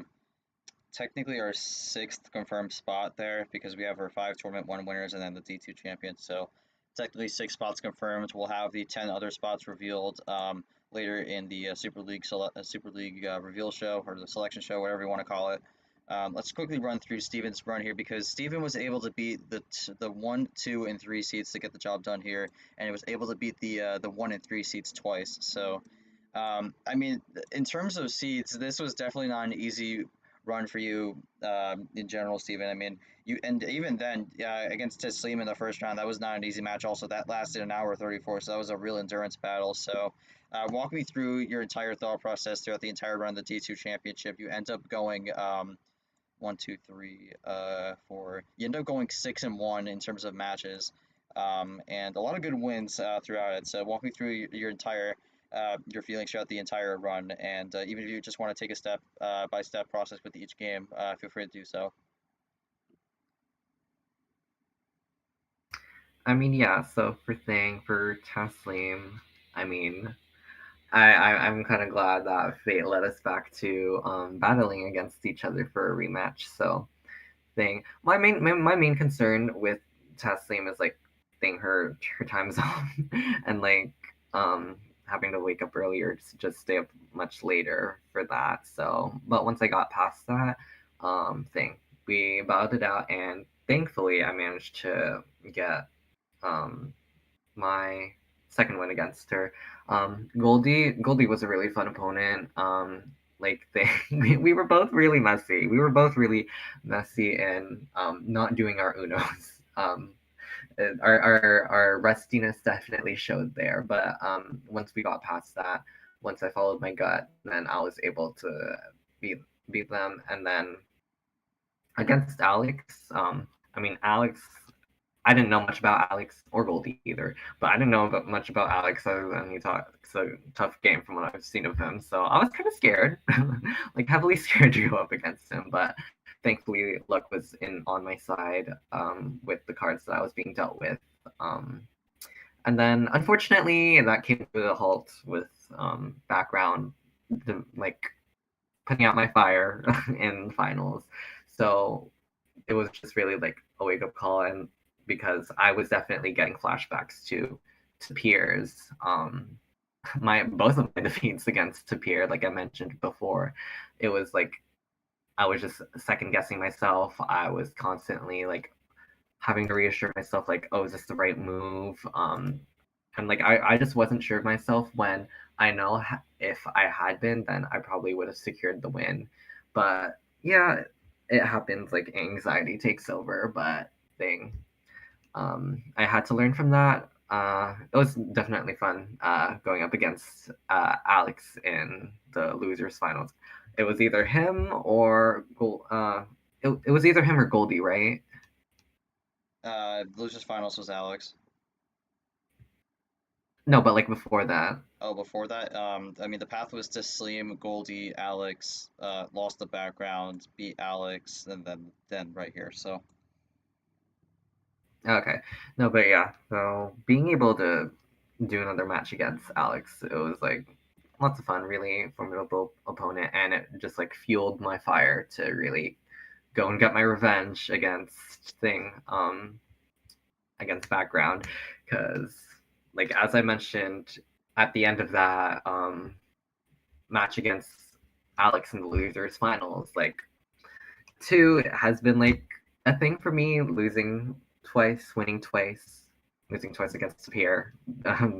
Speaker 2: sixth confirmed spot there because we have our 5 Tournament 1 winners and then the D2 champions. So technically 6 spots confirmed. We'll have the 10 other spots revealed later in the Super League reveal show or the selection show, whatever you want to call it. Let's quickly run through Steven's run here because Steven was able to beat the 1, 2, and 3 seeds to get the job done here, and he was able to beat the 1 and 3 seeds twice. So, I mean, in terms of seeds, this was definitely not an easy run for you in general, Steven. I mean, you and even then against Taslim in the first round, that was not an easy match. Also, that lasted an hour 34, so that was a real endurance battle. So, walk me through your entire thought process throughout the entire run of the D2 championship. You end up going 1, 2, 3, 4. You end up going 6-1 in terms of matches, and a lot of good wins throughout it. So walk me through your entire your feelings throughout the entire run, and even if you just want to take a step by step process with each game, feel free to do so.
Speaker 3: I mean, yeah. So for Taslim, I mean, I'm kind of glad that fate led us back to battling against each other for a rematch. So thing. My main concern with Taslim is like thing her time zone and like having to wake up earlier to just stay up much later for that. So but once I got past that thing, we battled it out, and thankfully I managed to get um my second win against her. Goldie was a really fun opponent. Like they, we were both really messy. We were both really messy and not doing our unos. Our rustiness definitely showed there. But once we got past that, once I followed my gut, then I was able to beat beat them. And then against Alex, I mean Alex, I didn't know much about Alex or Goldie either, but I didn't know much about Alex other than he thought it's a tough game from what I've seen of him. So I was kind of scared, like heavily scared to go up against him. But thankfully, luck was in on my side with the cards that I was being dealt with. And then unfortunately, that came to a halt with background, like putting out my fire in finals. So it was just really like a wake up call, and because I was definitely getting flashbacks to peers. My both of my defeats against Tapir, like I mentioned before, it was like I was just second guessing myself. I was constantly like having to reassure myself, like, oh, is this the right move? And like I just wasn't sure of myself when I know if I had been, then I probably would have secured the win. But yeah, it happens. Like anxiety takes over, but thing. I had to learn from that. It was definitely fun going up against Alex in the losers finals. It was either him or it was either him or Goldie, right?
Speaker 2: Losers finals was Alex.
Speaker 3: No, but like before that.
Speaker 2: Oh, before that, I mean, the path was to Slim, Goldie, Alex, lost the background, beat Alex, and then right here. So
Speaker 3: Okay. No, but yeah. So being able to do another match against Alex, it was like lots of fun, really formidable opponent, and it just like fueled my fire to really go and get my revenge against against background, because like as I mentioned at the end of that match against Alex in the losers finals, like two has been like a thing for me, losing twice, winning twice, losing twice against Pierre,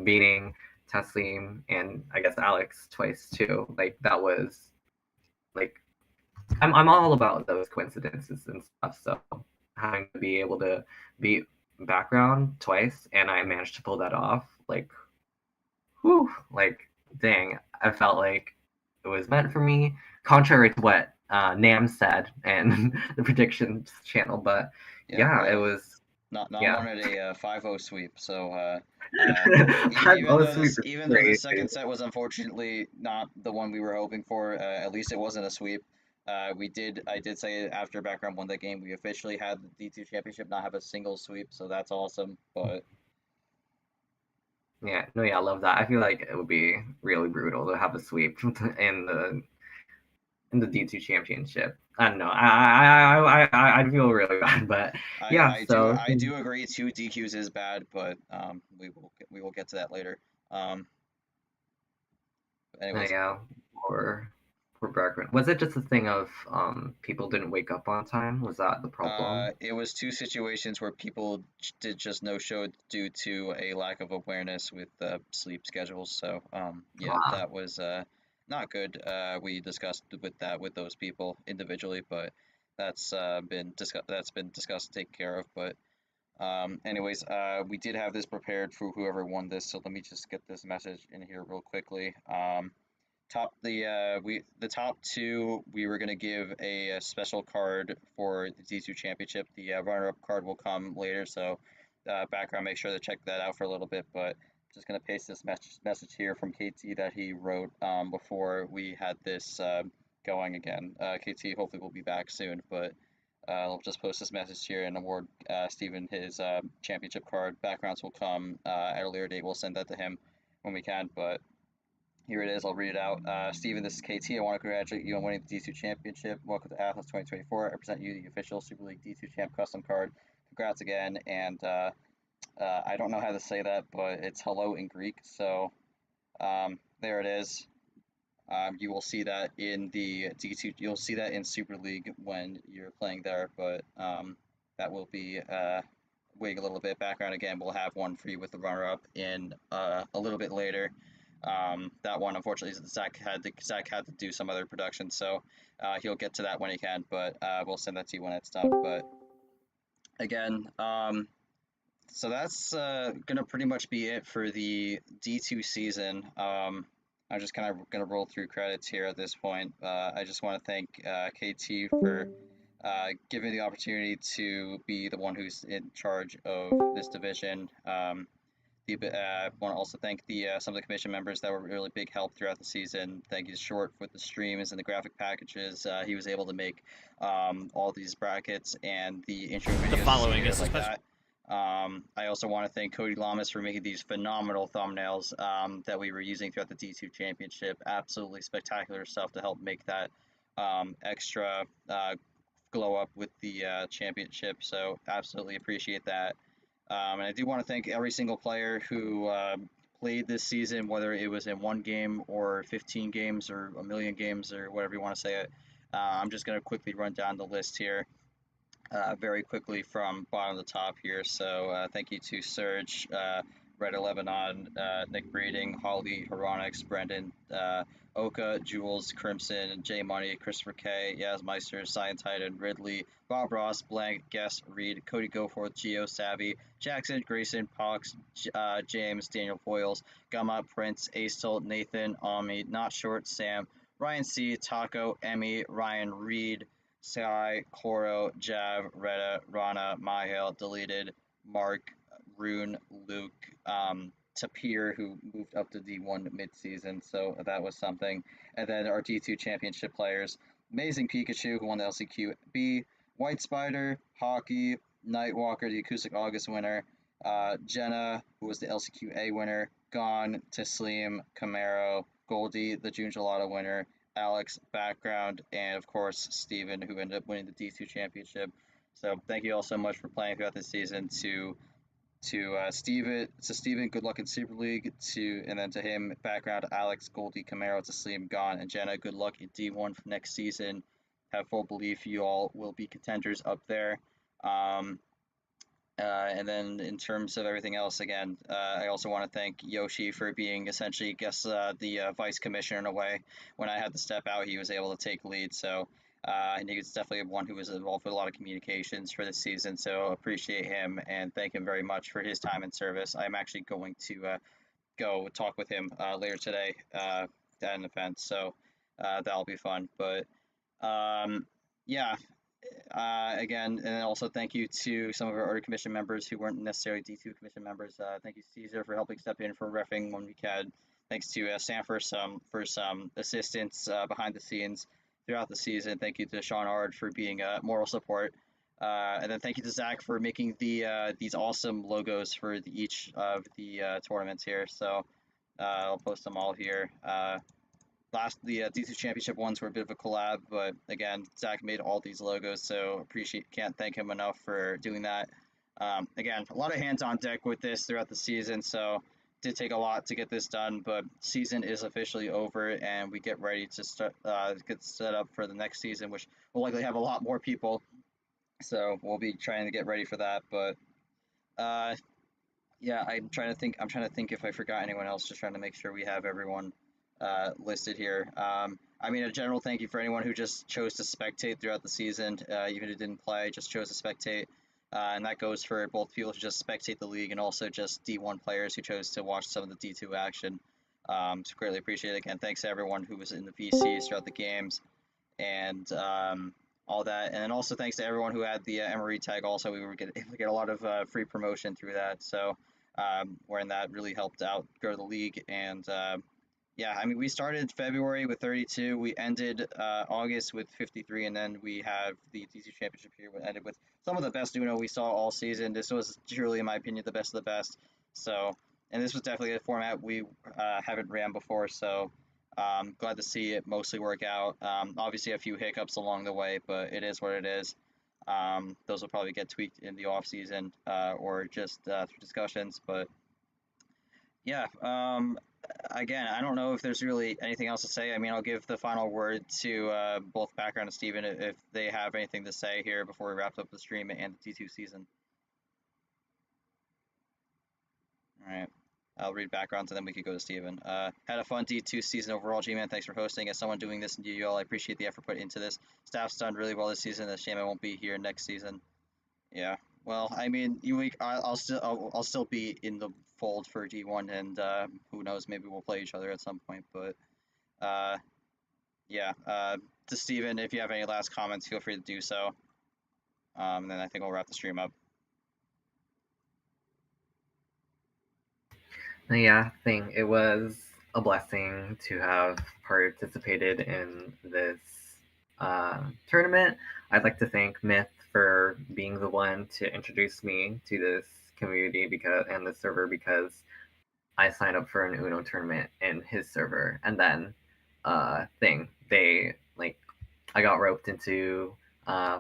Speaker 3: beating Taslim and I guess Alex twice too. Like that was like I'm all about those coincidences and stuff. So having to be able to beat background twice and I managed to pull that off, like whew, like dang, I felt like it was meant for me, contrary to what Nam said and the predictions channel. But yeah,
Speaker 2: well,
Speaker 3: it was
Speaker 2: Not
Speaker 3: yeah.
Speaker 2: wanted a 5-0 sweep, so
Speaker 3: Sweep is
Speaker 2: even though the
Speaker 3: crazy.
Speaker 2: second set was unfortunately not the one we were hoping for, at least it wasn't a sweep. I did say after background won that game, we officially had the D2 championship not have a single sweep, so that's awesome. But
Speaker 3: Yeah, no, yeah, I love that. I feel like it would be really brutal to have a sweep in the D2 championship. I don't know. I feel really bad, but yeah. So
Speaker 2: I do agree 2 DQs is bad, but we will get to that later. Anyways,
Speaker 3: yeah, for background, was it just a thing of people didn't wake up on time? Was that the problem?
Speaker 2: it was 2 situations where people did just no show due to a lack of awareness with sleep schedules. So yeah,
Speaker 3: Ah,
Speaker 2: that was not good. We discussed with those people individually, but that's been discussed and taken care of. But anyways, we did have this prepared for whoever won this. So let me just get this message in here real quickly. The top two we were gonna give a special card for the D2 championship. The runner-up card will come later, so background, make sure to check that out for a little bit. But just gonna paste this message here from KT that he wrote before we had this going again. KT hopefully will be back soon, but I'll just post this message here and award Steven his championship card. Backgrounds will come at a later date. We'll send that to him when we can, but here it is. I'll read it out. Steven, this is KT. I want to congratulate you on winning the D2 championship. Welcome to Athens 2024. I present you the official Super League D2 champ custom card. Congrats again. And I don't know how to say that, but it's hello in Greek. So there it is. You will see that in the D2. You'll see that in Super League when you're playing there, but that will be waiting a little bit. Background again. We'll have one for you with the runner-up in a little bit later. That one, unfortunately, Zach had to do some other production, so he'll get to that when he can. But we'll send that to you when it's done. But again, so that's gonna pretty much be it for the D2 season. I'm just kind of gonna roll through credits here at this point. I just want to thank KT for giving me the opportunity to be the one who's in charge of this division. Want to also thank some of the commission members that were really big help throughout the season. Thank you to Short with the streams and the graphic packages. He was able to make all these brackets and the intro videos.
Speaker 1: The following is
Speaker 2: like that. I also want to thank Cody Lamas for making these phenomenal thumbnails that we were using throughout the D2 Championship. Absolutely spectacular stuff to help make that extra glow up with the championship. So absolutely appreciate that. And I do want to thank every single player who played this season, whether it was in one game or 15 games or a million games or whatever you want to say it. I'm just going to quickly run down the list here very quickly from bottom to top here. So thank you to Serge, Red Lebanon, Nick Breeding, Holly, Heronix, Brendan, Oka, Jules, Crimson, J Money, Christopher K, Yazmeister, Science Titan, Ridley, Bob Ross, Blank, Guess, Reed, Cody Goforth, Geo, Savvy, Jackson, Grayson, Pox, James, Daniel Foyles, Gumma, Prince, Acel, Nathan, Ami, Not Short, Sam, Ryan C, Taco, Emmy, Ryan Reed, Sky, Koro, Jav, Retta, Rana, Mahil, Deleted, Mark, Rune, Luke, Tapir, who moved up to D1 mid-season, so that was something. And then our D2 championship players, Amazing Pikachu, who won the LCQB, White Spider, Hockey, Nightwalker, the Acoustic August winner, Jenna, who was the LCQA winner, Gone, Taslim, Camaro, Goldie, the June Gelato winner, Alex, background, and of course Steven, who ended up winning the D2 championship. So thank you all so much for playing throughout this season. Steven, good luck in Super League. And then to him, background, Alex, Goldie, Camaro, Taslim, Gon, and Jenna, good luck in D1 for next season. Have full belief you all will be contenders up there. And then in terms of everything else, again, I also want to thank Yoshi for being essentially, I guess, the vice commissioner in a way. When I had to step out, he was able to take lead. So and he was definitely one who was involved with a lot of communications for this season. So appreciate him and thank him very much for his time and service. I'm actually going to go talk with him later today at an event. So that'll be fun. But yeah, again, and also thank you to some of our other commission members who weren't necessarily D2 commission members. Thank you, Caesar, for helping step in for reffing when we can. Thanks to Sam for some assistance behind the scenes throughout the season. Thank you to Sean Ard for being moral support. And then thank you to Zach for making these awesome logos for each of the tournaments here. So I'll post them all here. The D2 Championship ones were a bit of a collab, but again, Zach made all these logos, so can't thank him enough for doing that. Again, a lot of hands on deck with this throughout the season, so did take a lot to get this done, but season is officially over, and we get ready to start get set up for the next season, which will likely have a lot more people. So we'll be trying to get ready for that, but yeah, I'm trying to think. I'm trying to think if I forgot anyone else. Just trying to make sure we have everyone listed here. I mean, a general thank you for anyone who just chose to spectate throughout the season, even if didn't play, just chose to spectate. And that goes for both people who just spectate the league and also just D1 players who chose to watch some of the D2 action. So greatly appreciate it. Again, thanks to everyone who was in the VCs throughout the games and all that. And then also thanks to everyone who had the MRE tag. Also, we were able to get a lot of free promotion through that. So wherein that really helped out grow the league. And yeah, I mean, we started February with 32. We ended August with 53, and then we have the DC Championship here. We ended with some of the best Uno we saw all season. This was truly, in my opinion, the best of the best. So, and this was definitely a format we haven't ran before. So, glad to see it mostly work out. Obviously, a few hiccups along the way, but it is what it is. Those will probably get tweaked in the off season or just through discussions. But yeah, again, I don't know if there's really anything else to say. I mean, I'll give the final word to both Background and Steven if they have anything to say here before we wrap up the stream and the D2 season. All right. I'll read backgrounds and then we could go to Steven. Had a fun D2 season overall, G-Man. Thanks for hosting. As someone doing this in DUL, I appreciate the effort put into this. Staff's done really well this season. It's a shame I won't be here next season. Yeah. Well, I mean, I'll still be in the fold for D1, and who knows, maybe we'll play each other at some point. But yeah. To Steven, if you have any last comments, feel free to do so. And then I think we'll wrap the stream up.
Speaker 3: Yeah, it was a blessing to have participated in this tournament. I'd like to thank Myth for being the one to introduce me to this community and the server because I signed up for an Uno tournament in his server, and then I got roped into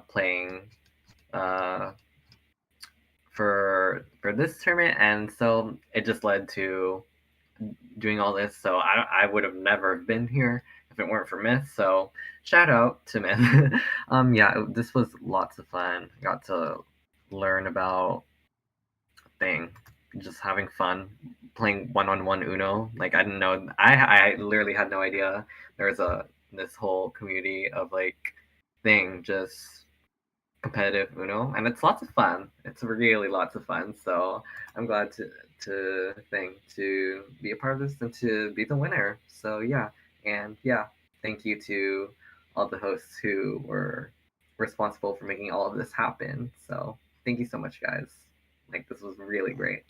Speaker 3: playing for this tournament, and so it just led to doing all this. So I would have never been here if it weren't for Myth. So shout out to Myth. Yeah, this was lots of fun. Got to learn about just having fun playing one-on-one Uno. Like I didn't know. I literally had no idea there's this whole community of just competitive Uno, and it's lots of fun. It's really lots of fun. So I'm glad to be a part of this and to be the winner. So yeah, and yeah, thank you to all the hosts who were responsible for making all of this happen. So thank you so much, guys. This was really great.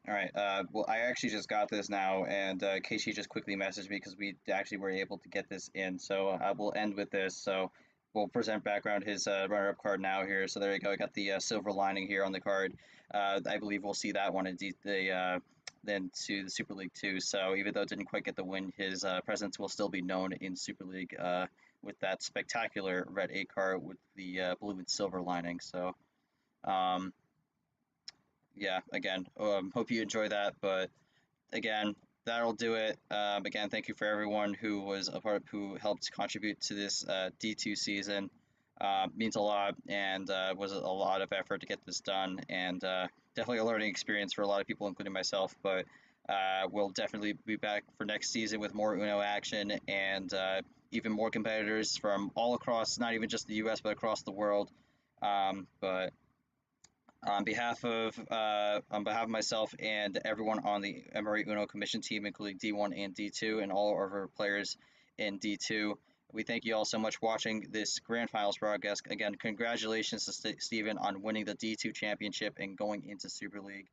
Speaker 2: All right. Well, I actually just got this now, and Casey just quickly messaged me because we actually were able to get this in. So I will end with this. So we'll present background his runner-up card now here. So there you go. I got the silver lining here on the card. I believe we'll see that one in the then to the Super League 2. So even though it didn't quite get the win, his presence will still be known in Super League with that spectacular red 8 car with the blue and silver lining. So yeah, again, hope you enjoy that. But again, that'll do it. Again, thank you for everyone who was a part, who helped contribute to this D2 season. Means a lot, and was a lot of effort to get this done, and definitely a learning experience for a lot of people, including myself. But we'll definitely be back for next season with more Uno action and even more competitors from all across, not even just the U.S., but across the world. But on behalf of myself and everyone on the MRE Uno Commission team, including D1 and D2, and all of our players in D2, we thank you all so much for watching this Grand Finals broadcast. Again, congratulations to Steven on winning the D2 championship and going into Super League.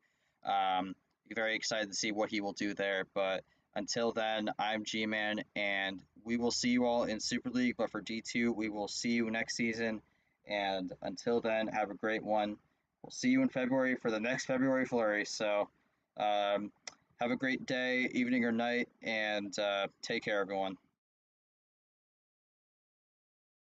Speaker 2: Very excited to see what he will do there. But until then, I'm G-Man, and we will see you all in Super League. But for D2, we will see you next season. And until then, have a great one. We'll see you in February for the next February Flurry. So have a great day, evening, or night, and take care, everyone.